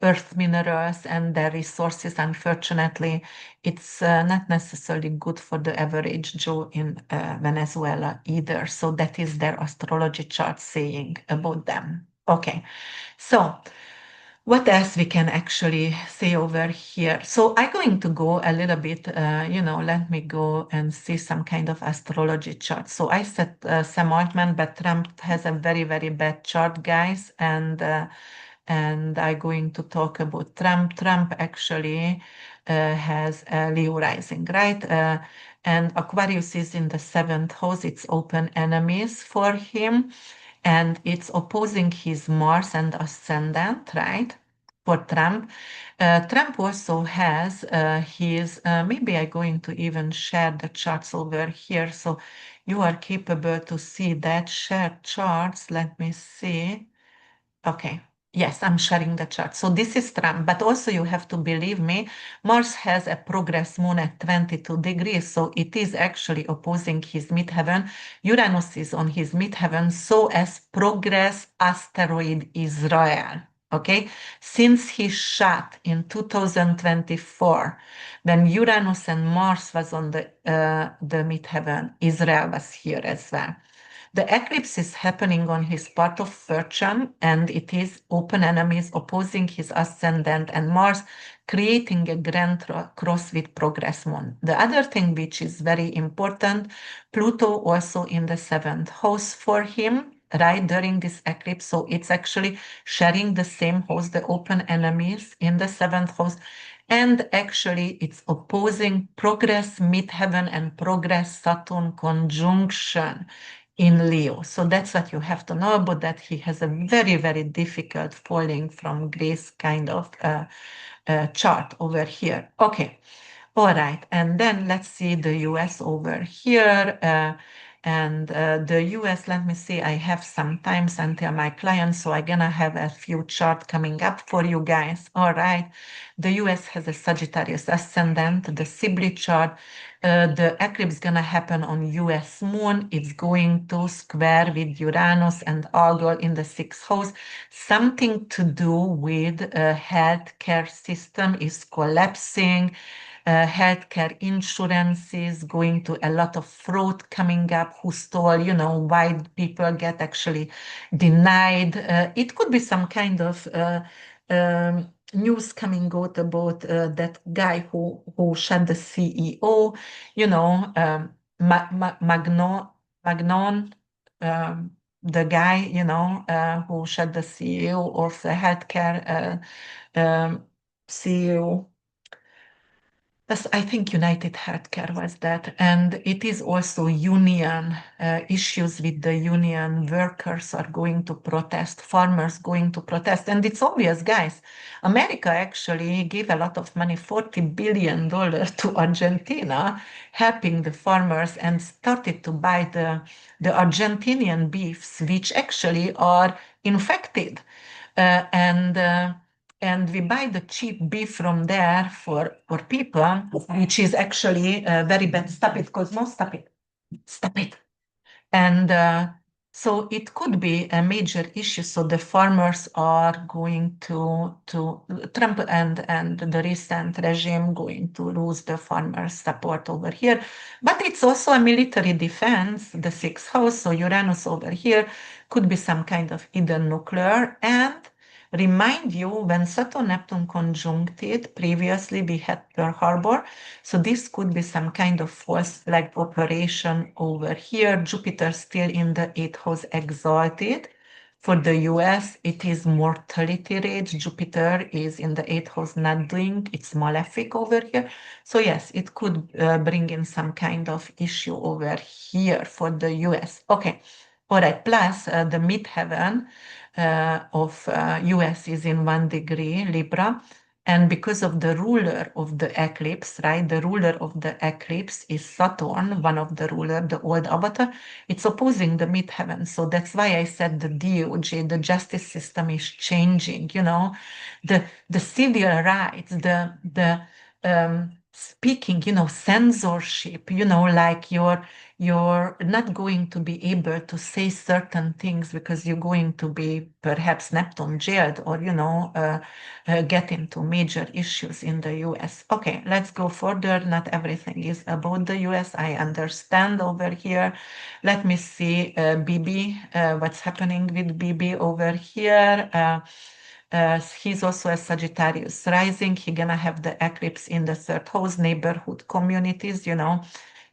earth minerals and their resources. Unfortunately, it's not necessarily good for the average Joe in Venezuela either. So that is their astrology chart saying about them. Okay, so what else we can actually say over here? So I'm going to go a little bit, let me go and see some kind of astrology chart. So I said Sam Altman, but Trump has a very, very bad chart, guys. And I'm going to talk about Trump. Trump actually has a Leo rising, right? And Aquarius is in the seventh house. It's open enemies for him, and it's opposing his Mars and ascendant, right? For Trump. Trump also has maybe I'm going to even share the charts over here so you are capable to see that. Share charts. Let me see. Okay. Yes, I'm sharing the chart. So this is Trump, but also you have to believe me, Mars has a progress moon at 22 degrees, so it is actually opposing his midheaven. Uranus is on his midheaven, so as progress asteroid Israel. Okay, since he shot in 2024, when Uranus and Mars was on the midheaven, Israel was here as well. The eclipse is happening on his part of fortune, and it is open enemies opposing his ascendant and Mars, creating a grand cross with progress moon. The other thing which is very important, Pluto also in the seventh house for him, right, during this eclipse. So it's actually sharing the same house, the open enemies in the seventh house. And actually, it's opposing progress midheaven and progress Saturn conjunction in Leo. So that's what you have to know about that. He has a very, very difficult falling from grace kind of chart over here. Okay. All right. And then let's see the US over here. The US, let me see, I have some times until my clients, so I'm gonna have a few chart coming up for you guys. All right. The US has a Sagittarius ascendant, the Sibley chart. The eclipse gonna happen on US moon. It's going to square with Uranus and Algol in the sixth house. Something to do with healthcare system is collapsing. Healthcare insurances going to a lot of fraud coming up, who stole, why people get actually denied. It could be some kind of news coming out about that guy who shot the CEO, Magnon, the guy, who shot the CEO of the healthcare CEO. Yes, I think United Healthcare was that. And it is also union issues with the union. Workers are going to protest, farmers going to protest. And it's obvious, guys, America actually gave a lot of money, $40 billion to Argentina, helping the farmers, and started to buy the Argentinian beefs, which actually are infected. Uh, and uh, and we buy the cheap beef from there for people, which is actually very bad. Stop it, Cosmo, stop it, stop it. And so it could be a major issue. So the farmers are going to Trump and the recent regime going to lose the farmers' support over here. But it's also a military defense, the sixth house. So Uranus over here could be some kind of hidden nuclear. And remind you, when Saturn Neptune conjuncted previously, we had Pearl Harbor. So this could be some kind of false flag operation over here. Jupiter still in the eighth house exalted. For the US, it is mortality rate. Jupiter is in the eighth house, not doing its malefic over here. So yes, it could bring in some kind of issue over here for the US. Okay. All right. Plus, the midheaven of US is in 1 degree Libra. And because of the ruler of the eclipse, right? The ruler of the eclipse is Saturn, one of the ruler, the old avatar. It's opposing the midheaven. So that's why I said the DOJ, the justice system is changing, the civil rights, the speaking, censorship, like you're not going to be able to say certain things because you're going to be perhaps Neptune jailed, or get into major issues in the US. Okay, let's go further. Not everything is about the US. I understand over here. Let me see BB, what's happening with BB over here. He's also a Sagittarius rising. He's gonna have the eclipse in the third house, neighborhood communities,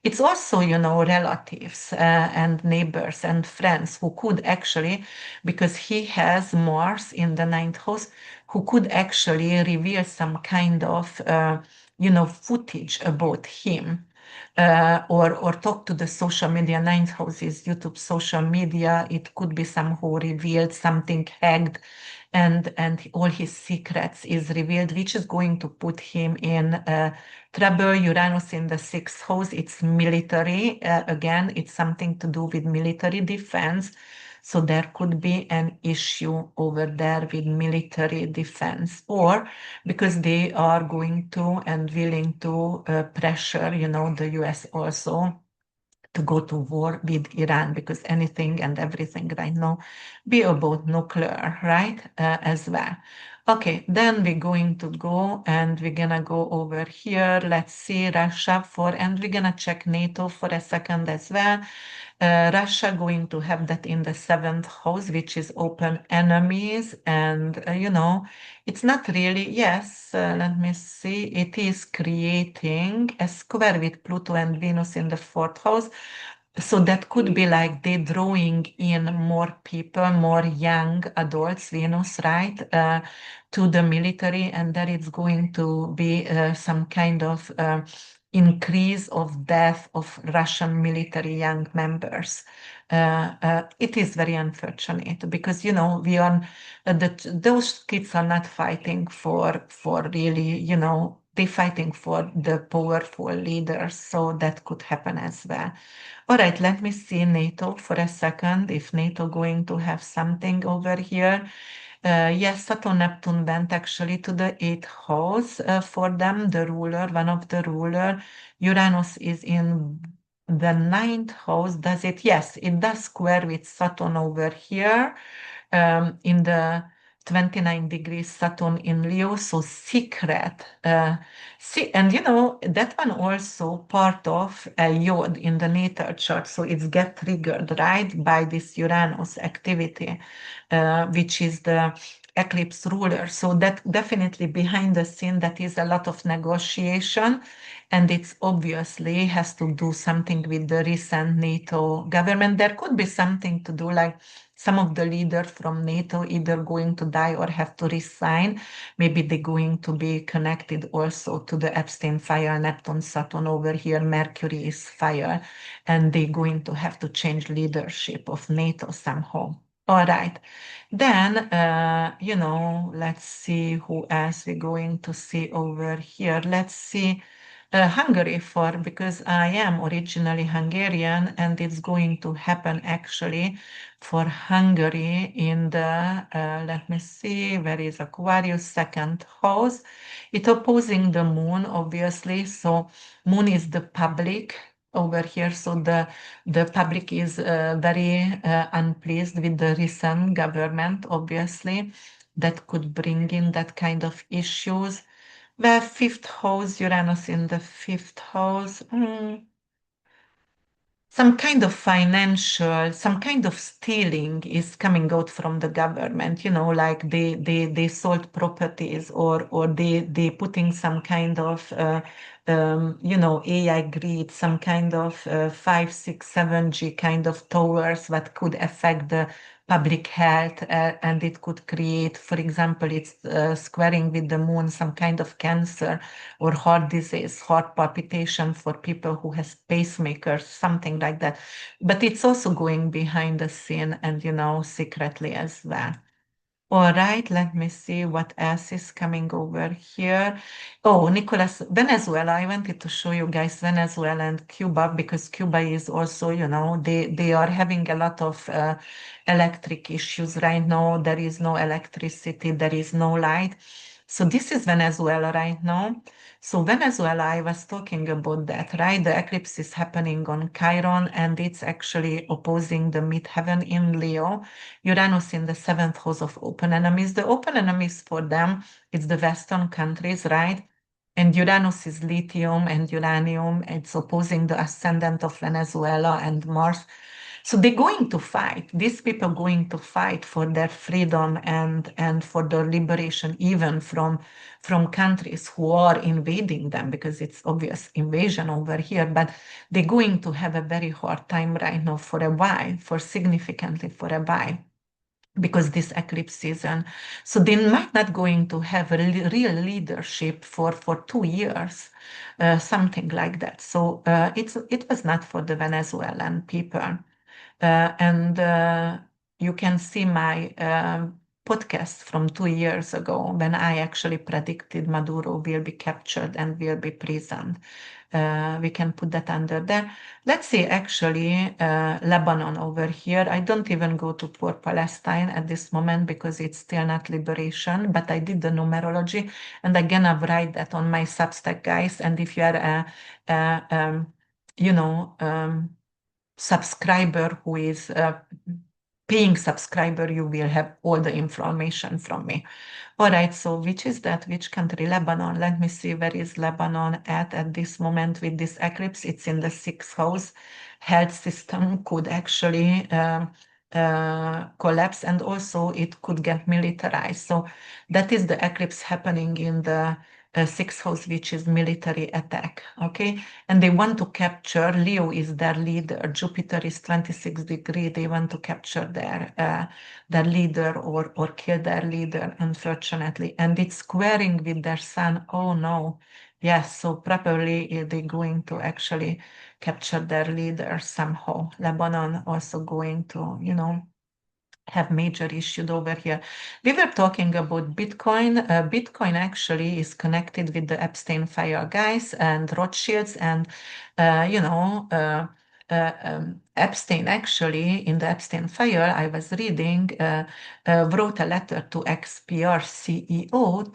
It's also, relatives and neighbors and friends who could actually, because he has Mars in the ninth house, who could actually reveal some kind of, footage about him. Or talk to the social media. Ninth house is YouTube, social media. It could be some who revealed something hacked, and all his secrets is revealed, which is going to put him in trouble. Uranus in the sixth house, it's military. Again, it's something to do with military defense. So there could be an issue over there with military defense, or because they are going to and willing to pressure, the US also to go to war with Iran, because anything and everything right now be about nuclear, right? As well. Okay, then we're going to go and we're gonna go over here. Let's see Russia for, and we're gonna check NATO for a second as well. Russia going to have that in the seventh house, which is open enemies. And, it's not really, yes, let me see. It is creating a square with Pluto and Venus in the fourth house. So that could be like they drawing in more people, more young adults, Venus, right, to the military, and that it's going to be some kind of increase of death of Russian military young members. It is very unfortunate because we are those kids are not fighting for really they're fighting for the powerful leaders, so that could happen as well. All right, let me see NATO for a second, if NATO going to have something over here. Yes, Saturn Neptune went actually to the eighth house for them, the ruler, one of the ruler. Uranus is in the ninth house. Does it? Yes, it does square with Saturn over here in the 29 degrees Saturn in Leo, so secret. See, and that one also part of a yod in the natal chart, so it's get triggered, right, by this Uranus activity, which is the eclipse ruler. So that definitely behind the scene, that is a lot of negotiation, and it's obviously has to do something with the recent NATO government. There could be something to do like some of the leaders from NATO either going to die or have to resign. Maybe they're going to be connected also to the Epstein fire, Neptune, Saturn over here, Mercury is fire, and they're going to have to change leadership of NATO somehow. All right. Then, let's see who else we're going to see over here. Let's see Hungary for, because I am originally Hungarian, and it's going to happen actually for Hungary in the, let me see, where is Aquarius second house. It opposing the moon, obviously. So moon is the public over here. So the public is very unpleased with the recent government, obviously. That could bring in that kind of issues. The fifth house, Uranus in the fifth house. Some kind of financial, some kind of stealing is coming out from the government, like they sold properties, or they putting some kind of AI grid, some kind of 5, 6, 7G kind of towers that could affect the public health, and it could create, for example, it's squaring with the moon, some kind of cancer or heart disease, heart palpitation for people who has pacemakers, something like that. But it's also going behind the scene and, secretly as well. All right, let me see what else is coming over here. Oh, Nicolas, Venezuela. I wanted to show you guys Venezuela and Cuba because Cuba is also, they are having a lot of electric issues right now. There is no electricity, there is no light. So this is Venezuela right now. So Venezuela, I was talking about that, right? The eclipse is happening on Chiron, and it's actually opposing the midheaven in Leo. Uranus in the seventh house of open enemies. The open enemies for them, it's the Western countries, right? And Uranus is lithium and uranium. It's opposing the ascendant of Venezuela and Mars. So they're going to fight. These people going to fight for their freedom and for their liberation, even from countries who are invading them, because it's obvious invasion over here. But they're going to have a very hard time right now for a while, for significantly for a while, because this eclipse season. So they might not going to have a real leadership for 2 years, something like that. So it was not for the Venezuelan people. And you can see my podcast from 2 years ago when I actually predicted Maduro will be captured and will be prisoned. We can put that under there. Let's see, actually, Lebanon over here. I don't even go to poor Palestine at this moment because it's still not liberation, but I did the numerology, and I'm gonna write that on my Substack, guys. And if you are you know, um, subscriber who is paying subscriber, you will have all the information from me. All right, so which is that? Which country? Lebanon. Let me see, where is Lebanon at this moment with this eclipse? It's in the sixth house. Health system could actually collapse, and also it could get militarized. So that is the eclipse happening in the sixth house, which is military attack. Okay, and they want to capture. Leo is their leader. Jupiter is 26 degree. They want to capture their leader, or kill their leader, unfortunately. And it's squaring with their sun. Oh no. Yes, so probably they're going to actually capture their leader somehow. Lebanon also going to, have major issues over here. We were talking about Bitcoin. Bitcoin actually is connected with the Epstein file guys and Rothschilds, and uh, you know, uh, Epstein actually, in the Epstein file I was reading, wrote a letter to XPR CEO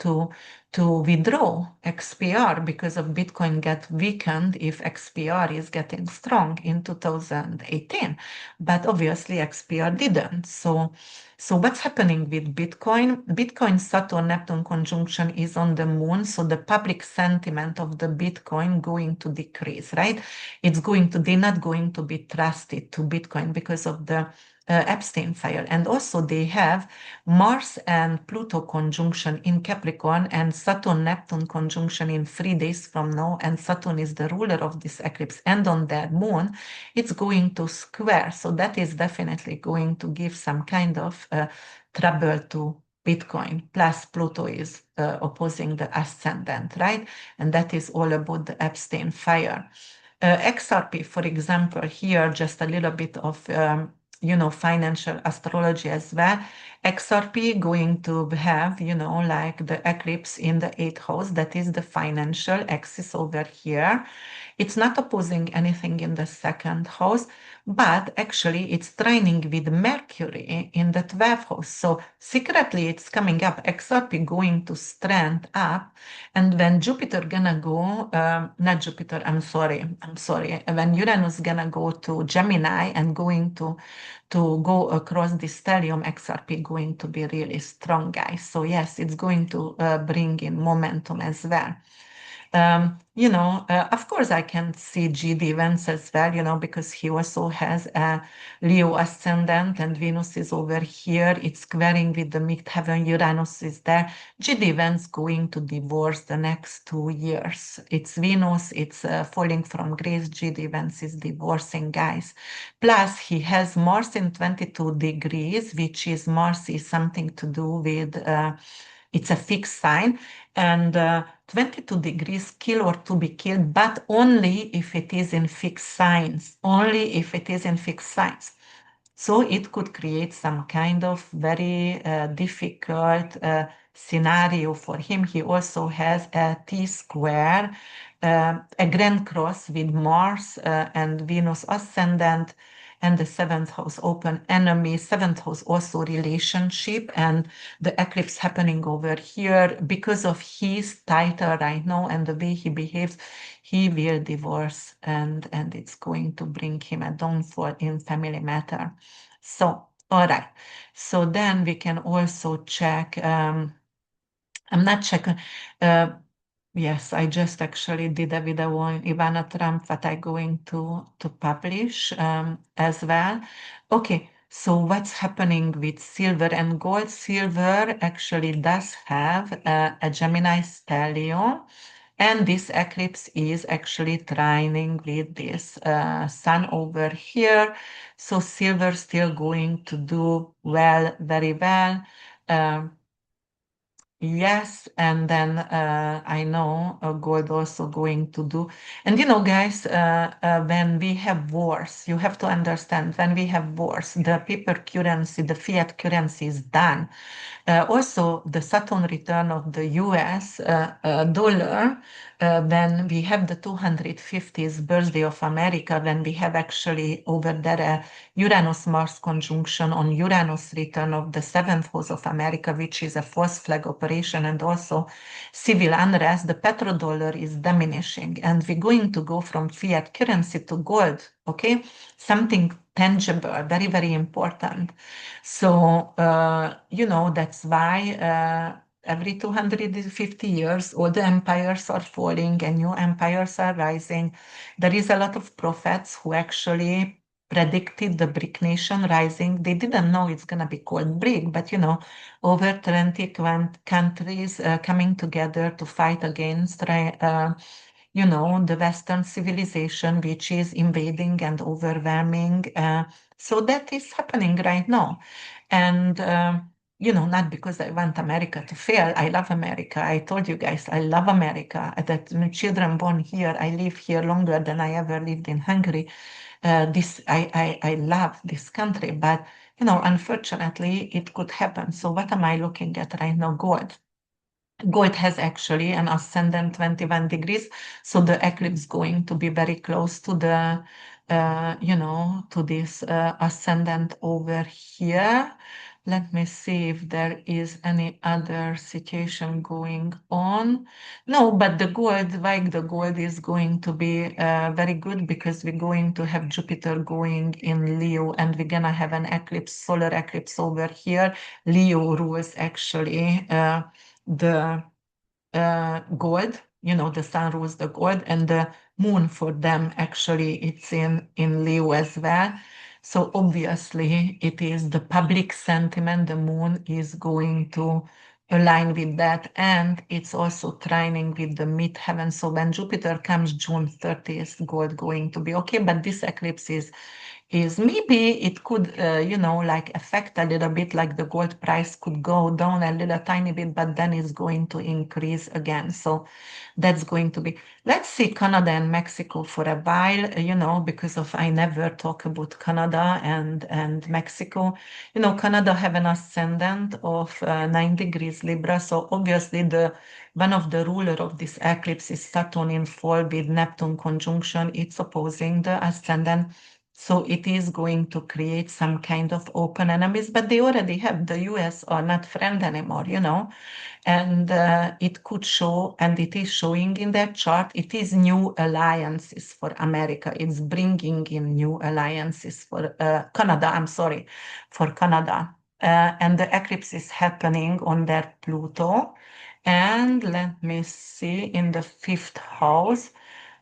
to withdraw XPR because of Bitcoin get weakened if XPR is getting strong in 2018. But obviously XPR didn't. So what's happening with Bitcoin? Bitcoin Saturn Neptune conjunction is on the moon, so the public sentiment of the Bitcoin going to decrease, right? They're not going to be trusted to Bitcoin because of the Epstein file. And also they have Mars and Pluto conjunction in Capricorn and Saturn Neptune conjunction in 3 days from now. And Saturn is the ruler of this eclipse. And on their moon, it's going to square. So that is definitely going to give some kind of trouble to Bitcoin. Plus, Pluto is opposing the ascendant, right? And that is all about the Epstein fire. XRP, for example, here just a little bit of financial astrology as well. XRP going to have, like the eclipse in the eighth house, that is the financial axis over here. It's not opposing anything in the second house, but actually it's trining with Mercury in the 12th house. So secretly it's coming up, XRP going to strength up. And when Jupiter gonna go, not Jupiter, I'm sorry. When Uranus gonna go to Gemini and going to go across the stellium, XRP going to be really strong, guys. So yes, it's going to bring in momentum as well. Of course, I can see GD Vance as well, because he also has a Leo ascendant and Venus is over here. It's squaring with the midheaven. Uranus is there. GD Vance going to divorce the next 2 years. It's Venus, it's falling from grace. GD Vance is divorcing, guys. Plus, he has Mars in 22 degrees, which is Mars is something to do with. It's a fixed sign, and 22 degrees kill or to be killed, but only if it is in fixed signs, only if it is in fixed signs. So it could create some kind of very difficult scenario for him. He also has a T square, a grand cross with Mars and Venus ascendant, and the seventh house open enemy, seventh house also relationship, and the eclipse happening over here because of his title right now and the way he behaves. He will divorce, and it's going to bring him a downfall in family matter. So, all right. So then we can also check. I'm not checking. Uh, yes, I just actually did a video on Ivana Trump that I'm going to publish as well. Okay. So what's happening with silver and gold? Silver actually does have a Gemini stellium, and this eclipse is actually trining with this sun over here. So silver still going to do well, very well. Um, Yes, and then I know gold also going to do. And guys, when we have wars, you have to understand when we have wars, the paper currency, the fiat currency is done. Also, the Saturn return of the US dollar when we have the 250th birthday of America, when we have actually over there a Uranus-Mars conjunction on Uranus return of the seventh house of America, which is a false flag operation and also civil unrest, the petrodollar is diminishing and we're going to go from fiat currency to gold, okay? Something tangible, very, very important. So, that's why every 250 years, all the empires are falling and new empires are rising. There is a lot of prophets who actually predicted the BRIC nation rising. They didn't know it's going to be called BRIC, but over 20 countries coming together to fight against the Western civilization, which is invading and overwhelming. So that is happening right now. And, not because I want America to fail. I love America. I told you guys, I love America. That my children born here, I live here longer than I ever lived in Hungary. I love this country, but, unfortunately, it could happen. So what am I looking at right now? Gold. Gold has actually an ascendant 21 degrees, so the eclipse going to be very close to the, to this ascendant over here. Let me see if there is any other situation going on. No, but the gold, like the gold is going to be very good because we're going to have Jupiter going in Leo and we're gonna have an eclipse, solar eclipse over here. Leo rules actually the gold, the sun rules the gold, and the moon for them actually it's in Leo as well. So obviously it is the public sentiment, the moon is going to align with that, and it's also trining with the midheaven. So when Jupiter comes June 30th, gold going to be okay, but this eclipse is maybe it could, like affect a little bit, like the gold price could go down a little tiny bit, but then it's going to increase again. So that's going to be, let's see Canada and Mexico for a while, because of I never talk about Canada and Mexico. Canada have an ascendant of 9 degrees Libra. So obviously one of the ruler of this eclipse is Saturn in fall with Neptune conjunction. It's opposing the ascendant. So it is going to create some kind of open enemies, but they already have. The US are not friend anymore, and it could show, and it is showing in their chart, it is new alliances for America. It's bringing in new alliances for Canada, I'm sorry, for Canada. And the eclipse is happening on their Pluto. And let me see, in the fifth house,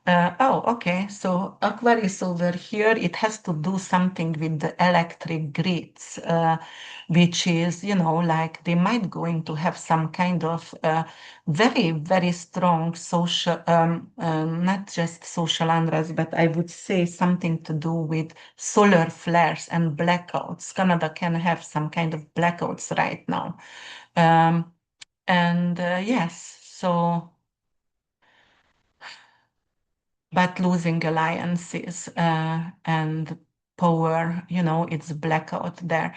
oh, okay. So Aquarius over here, it has to do something with the electric grids, which is, like they might going to have some kind of very, very strong social, not just social unrest, but I would say something to do with solar flares and blackouts. Canada can have some kind of blackouts right now. And yes, so but losing alliances and power, it's blackout there.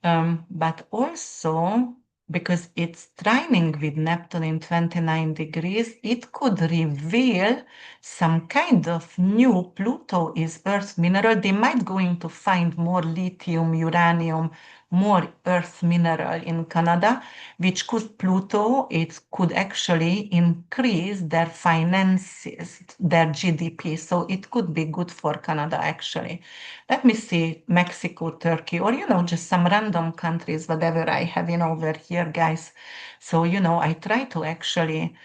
But also because it's trining with Neptune in 29 degrees, it could reveal some kind of new Pluto is Earth mineral. They might going to find more lithium, uranium, more Earth mineral in Canada, which could Pluto, it could actually increase their finances, their GDP. So it could be good for Canada actually. Let me see, Mexico, Turkey, or just some random countries, whatever I have in over here, guys. So I try to actually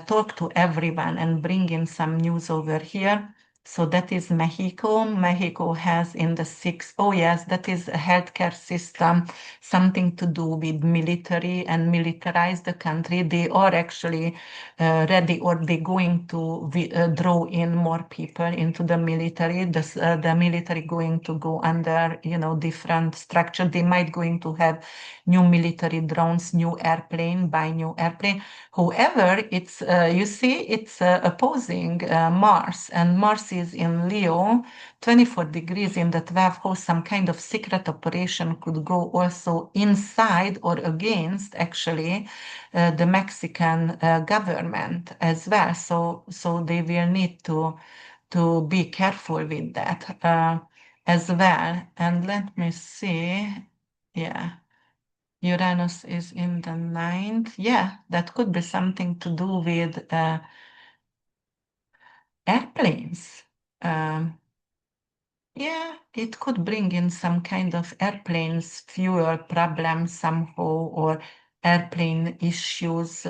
talk to everyone and bring in some news over here. So that is Mexico. Mexico has in the sixth, oh yes, that is a healthcare system, something to do with military and militarize the country. They are actually ready, or they're going to draw in more people into the military. The military going to go under, different structure. They might going to have new military drones, new airplane, buy new airplane. However, it's you see, it's opposing Mars, and Mars is in Leo, 24 degrees in the 12th house, some kind of secret operation could go also inside or against actually the Mexican government as well. So they will need to be careful with that as well. And let me see. Yeah. Uranus is in the ninth. Yeah, that could be something to do with airplanes. Um, yeah, it could bring in some kind of airplanes fuel problem somehow or airplane issues,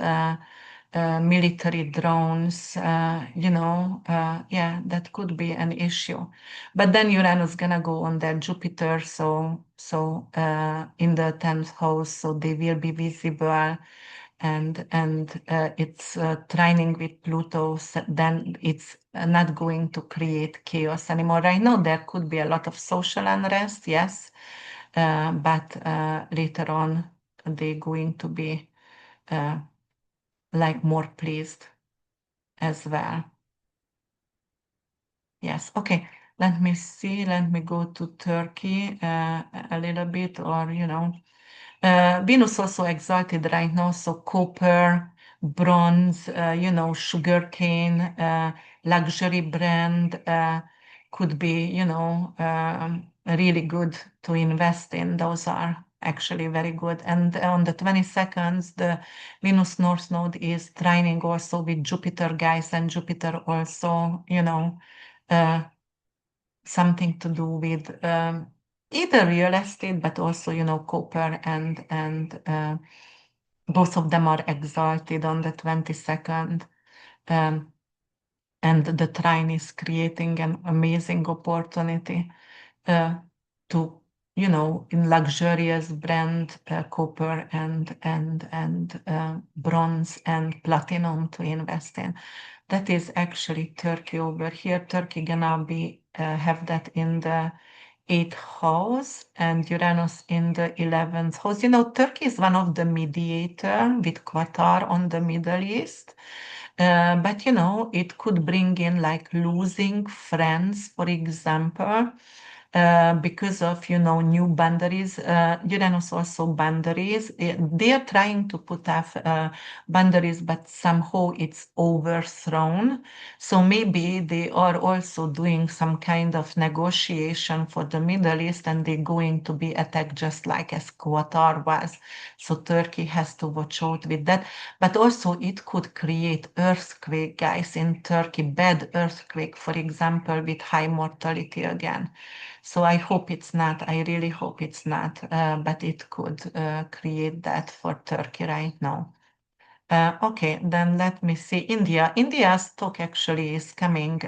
military drones, yeah, that could be an issue. But then Uranus gonna go on their Jupiter, so in the 10th house, so they will be visible and it's trining with Pluto, so then it's not going to create chaos anymore. Right now, there could be a lot of social unrest, yes, but later on, they're going to be uh, like more pleased as well. Yes, okay. Let me see. Let me go to Turkey a little bit, or Venus also exalted right now, so copper, bronze, sugarcane, luxury brand could be, really good to invest in. Those are actually very good. And on the 22nd, the Venus North Node is trining also with Jupiter, guys, and Jupiter also, uh, something to do with either real estate, but also, copper and both of them are exalted on the 22nd. Um, and the trine is creating an amazing opportunity uh, to, in luxurious brand copper and bronze and platinum to invest in. That is actually Turkey over here. Turkey gonna be have that in the 8th house and Uranus in the 11th house. Turkey is one of the mediator with Qatar on the Middle East. But it could bring in like losing friends, for example, because of new boundaries. Uranus also boundaries. They are trying to put up boundaries, but somehow it's overthrown. So maybe they are also doing some kind of negotiation for the Middle East, and they're going to be attacked just like as Qatar was. So Turkey has to watch out with that. But also it could create earthquake, guys, in Turkey, bad earthquake, for example, with high mortality again. So I hope it's not, I really hope it's not, but it could create that for Turkey right now. Okay, then let me see. India. India's stock actually is coming,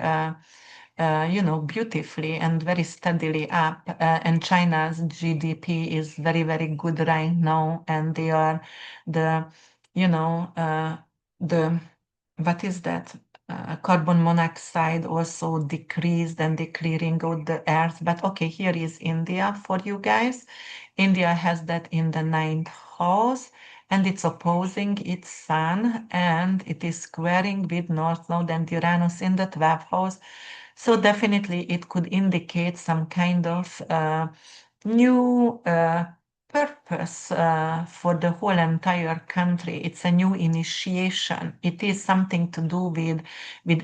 beautifully and very steadily up. And China's GDP is very, very good right now. And they are the, you know, the what is that? Carbon monoxide also decreased and they're clearing out the earth. But okay, here is India for you guys. India has that in the 9th house and it's opposing its sun and it is squaring with North Node and Uranus in the 12th house. So definitely it could indicate some kind of new purpose for the whole entire country. It's a new initiation. It is something to do with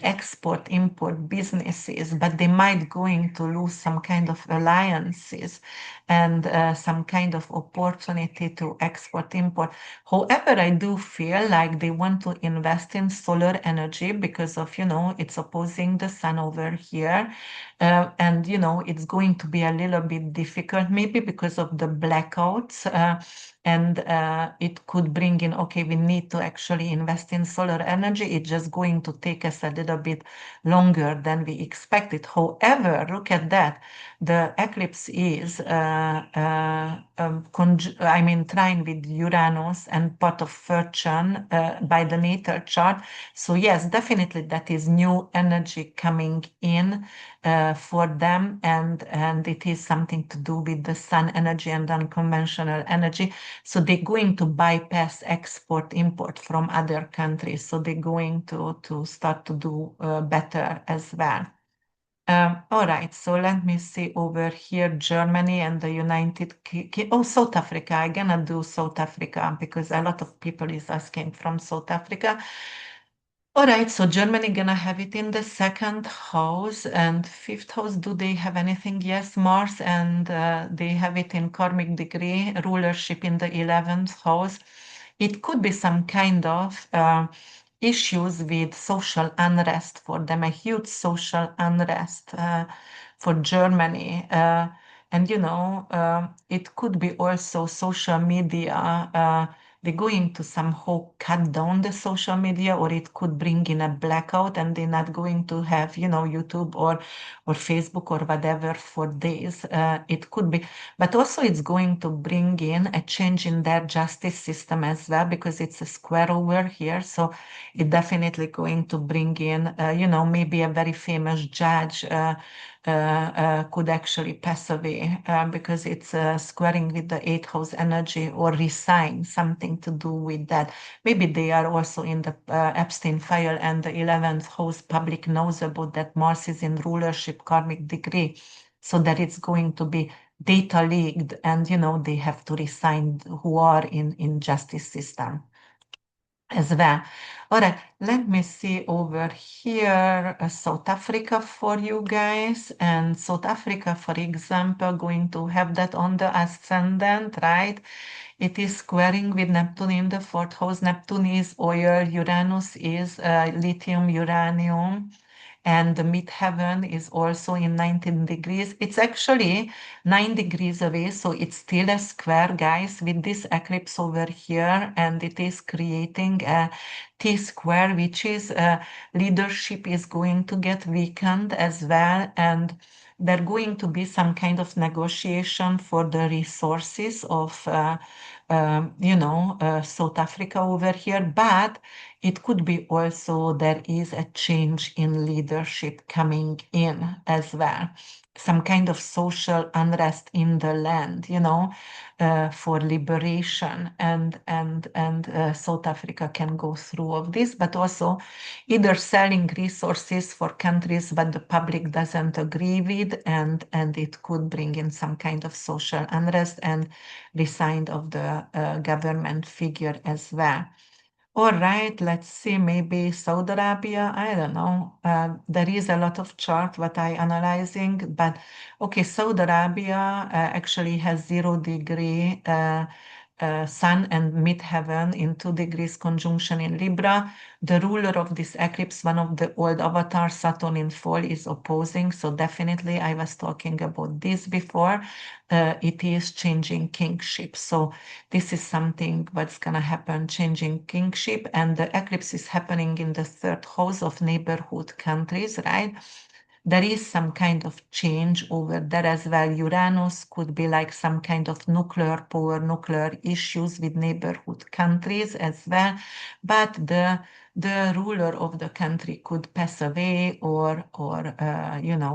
export import businesses, but they might going to lose some kind of alliances and some kind of opportunity to export import. However, I do feel like they want to invest in solar energy because of, it's opposing the sun over here. And it's going to be a little bit difficult, maybe because of the blackouts, and it could bring in, okay, we need to actually invest in solar energy. It's just going to take us a little bit longer than we expected. However, look at that. The eclipse is, trine with Uranus and part of Fortune by the natal chart. So yes, definitely that is new energy coming in for them, and it is something to do with the sun energy and unconventional energy. So they're going to bypass export import from other countries. So they're going to start to do better as well. All right, so let me see over here, Germany and the oh, South Africa. I'm gonna do South Africa because a lot of people is asking from South Africa. All right, so Germany gonna have it in the second house and fifth house. Do they have anything? Yes, Mars, and they have it in karmic degree, rulership in the 11th house. It could be some kind of issues with social unrest for them, a huge social unrest for Germany. And it could be also social media. They're going to somehow cut down the social media, or it could bring in a blackout, and they're not going to have, YouTube or Facebook or whatever for days. It could be, but also it's going to bring in a change in their justice system as well, because it's a square over here. So it definitely going to bring in, maybe a very famous judge could actually pass away because it's squaring with the eighth house energy, or resign, something to do with that. Maybe they are also in the Epstein file, and the 11th house public knows about that Mars is in rulership karmic degree. So that it's going to be data leaked, and they have to resign who are in justice system as well. All right, let me see over here, South Africa for you guys. And South Africa, for example, going to have that on the ascendant, right? It is squaring with Neptune in the fourth house. Neptune is oil, Uranus is lithium, uranium, and the midheaven is also in 19 degrees. It's actually 9 degrees away, so it's still a square, guys, with this eclipse over here, and it is creating a T square, which is leadership is going to get weakened as well, and there going to be some kind of negotiation for the resources of South Africa over here, but it could be also there is a change in leadership coming in as well. Some kind of social unrest in the land, for liberation, and South Africa can go through of this, but also either selling resources for countries but the public doesn't agree with, and it could bring in some kind of social unrest and resign of the government figure as well. All right, let's see, maybe Saudi Arabia, I don't know. There is a lot of chart what I analyzing, but okay, Saudi Arabia actually has 0 degree Sun and midheaven in 2 degrees conjunction in Libra. The ruler of this eclipse, one of the old avatars, Saturn in fall, is opposing. So definitely, I was talking about this before. It is changing kingship. So this is something what's gonna happen, changing kingship, and the eclipse is happening in the third house of neighborhood countries, right? There is some kind of change over there as well. Uranus could be like some kind of nuclear power, nuclear issues with neighborhood countries as well. But the ruler of the country could pass away, or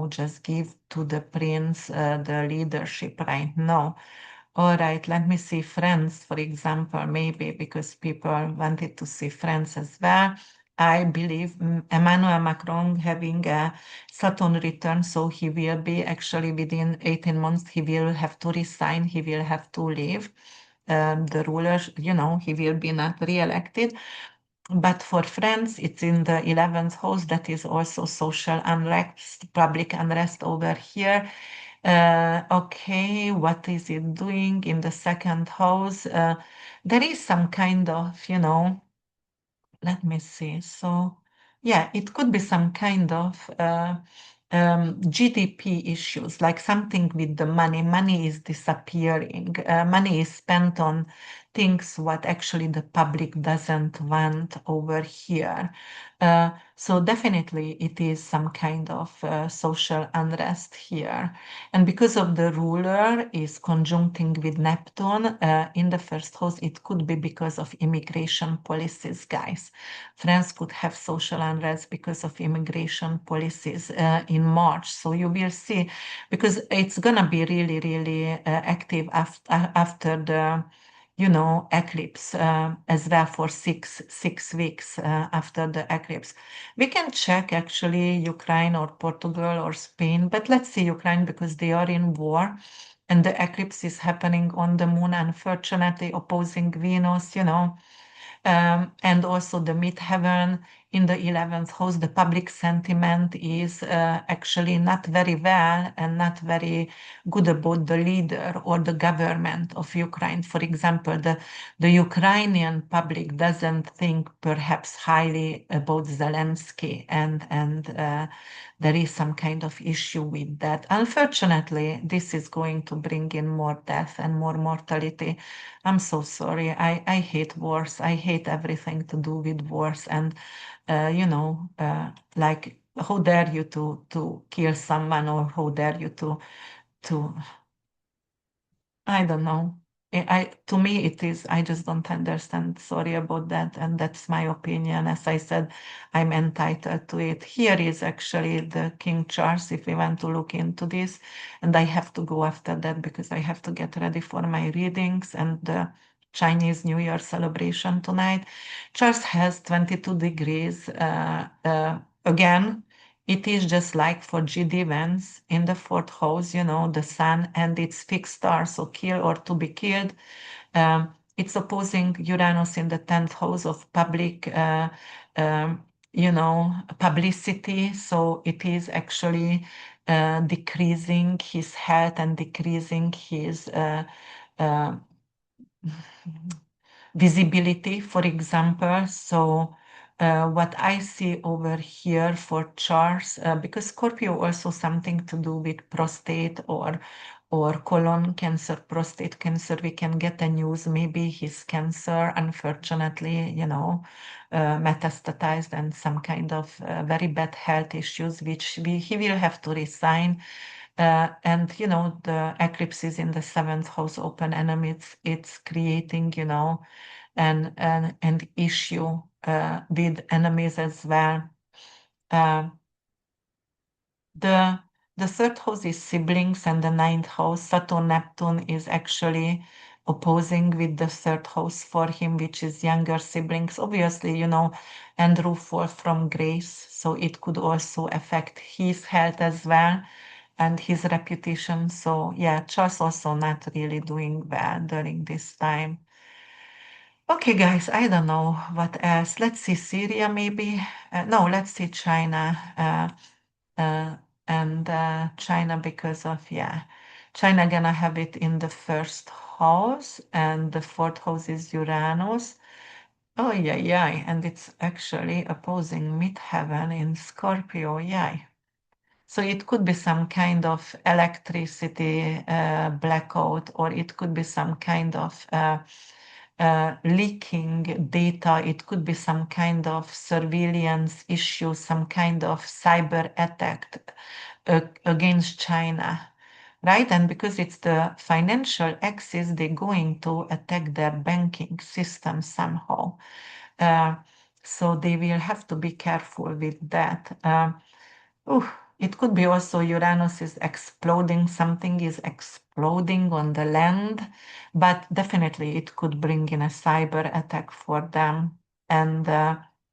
just give to the prince the leadership right now. All right, let me see France, for example, maybe because people wanted to see France as well. I believe Emmanuel Macron having a Saturn return, so he will be actually within 18 months, he will have to resign, he will have to leave. The ruler, he will be not re-elected. But for France, it's in the 11th house. That is also social unrest, public unrest over here. Okay, what is it doing in the second house? There is some kind of, let me see. So, yeah, it could be some kind of GDP issues, like something with the money. Money is disappearing. Money is spent on things what actually the public doesn't want over here. So definitely it is some kind of social unrest here. And because of the ruler is conjuncting with Neptune in the first house, it could be because of immigration policies, guys. France could have social unrest because of immigration policies in March. So you will see, because it's gonna be really, really active after the eclipse as well for six weeks after the eclipse. We can check actually Ukraine or Portugal or Spain, but let's see Ukraine because they are in war and the eclipse is happening on the moon, unfortunately opposing Venus, and also the midheaven in the 11th house. The public sentiment is actually not very well and not very good about the leader or the government of Ukraine. For example, the Ukrainian public doesn't think perhaps highly about Zelensky, and there is some kind of issue with that. Unfortunately, this is going to bring in more death and more mortality. I'm so sorry. I hate wars. I hate everything to do with wars. And, like, how dare you to kill someone or how dare you to I don't know. To me, it is, I just don't understand. Sorry about that. And that's my opinion. As I said, I'm entitled to it. Here is actually the King Charles, if we want to look into this. And I have to go after that because I have to get ready for my readings and the Chinese New Year celebration tonight. Charles has 22 degrees. Again, it is just like for GD events in the fourth house, the sun and its fixed star, so kill or to be killed. It's opposing Uranus in the 10th house of public, publicity. So it is actually decreasing his health and decreasing his uh, visibility, for example. So what I see over here for Charles, because Scorpio also something to do with prostate or colon cancer, prostate cancer, we can get a news, maybe his cancer, unfortunately, metastatized and some kind of very bad health issues, which he will have to resign. And the eclipse is in the seventh house open and it's creating an issue with enemies as well. Uh, the the third house is siblings and the ninth house. Saturn Neptune is actually opposing with the third house for him, which is younger siblings. Obviously, Andrew fall from grace, so it could also affect his health as well and his reputation. So yeah, Charles also not really doing well during this time. Okay, guys, I don't know what else. Let's see Syria maybe. No, let's see China. And China because of, yeah, China gonna have it in the first house and the fourth house is Uranus. Oh, yeah, yeah. And it's actually opposing midheaven in Scorpio. Yeah. So it could be some kind of electricity blackout, or it could be some kind of leaking data. It could be some kind of surveillance issue, some kind of cyber attack against China, right? And because it's the financial axis, they're going to attack their banking system somehow. Uh, so they will have to be careful with that. It could be also Uranus is exploding, something is exploding on the land, but definitely it could bring in a cyber attack for them. And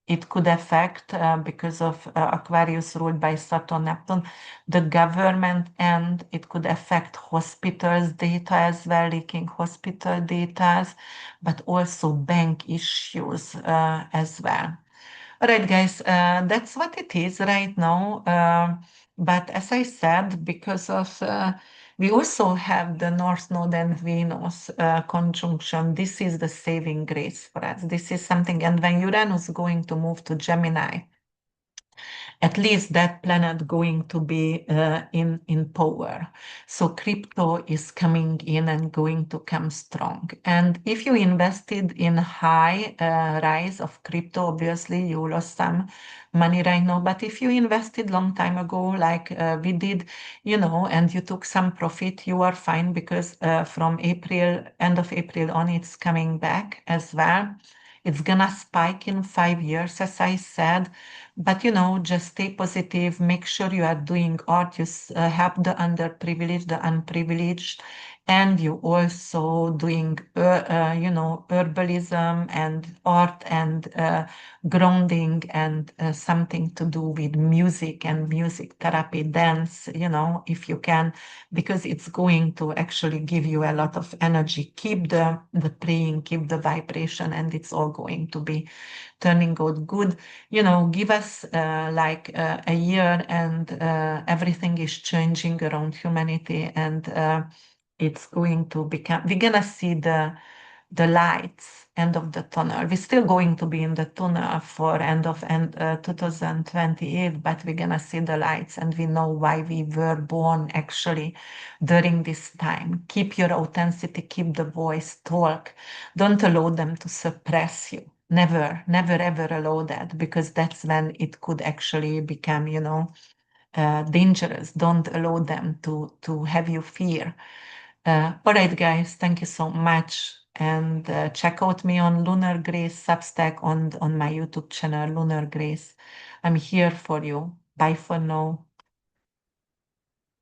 it could affect, because of Aquarius ruled by Saturn, Neptune, the government, and it could affect hospitals' data as well, leaking hospital data, but also bank issues as well. All right, guys, that's what it is right now. But as I said, because of we also have the North Node and Venus conjunction, this is the saving grace for us. This is something, and when Uranus is going to move to Gemini, at least that planet going to be in power. So crypto is coming in and going to come strong. And if you invested in high rise of crypto, obviously you lost some money right now. But if you invested long time ago, like we did, and you took some profit, you are fine because from April, end of April on, it's coming back as well. It's gonna spike in 5 years, as I said. But just stay positive, make sure you are doing art, you help the underprivileged, the unprivileged, and you also doing herbalism and art and grounding and something to do with music and music therapy, dance, if you can, because it's going to actually give you a lot of energy. Keep the praying, keep the vibration, and it's all going to be turning out good. Give us like a year, and everything is changing around humanity, and it's going to become, we're gonna see the lights end of the tunnel. We're still going to be in the tunnel for end 2028, but we're gonna see the lights, and we know why we were born actually during this time. Keep your authenticity, keep the voice, talk. Don't allow them to suppress you. Never, never, ever allow that, because that's when it could actually become, dangerous. Don't allow them to have you fear. All right, guys, thank you so much. And check out me on Lunar Grace Substack on my YouTube channel, Lunar Grace. I'm here for you. Bye for now.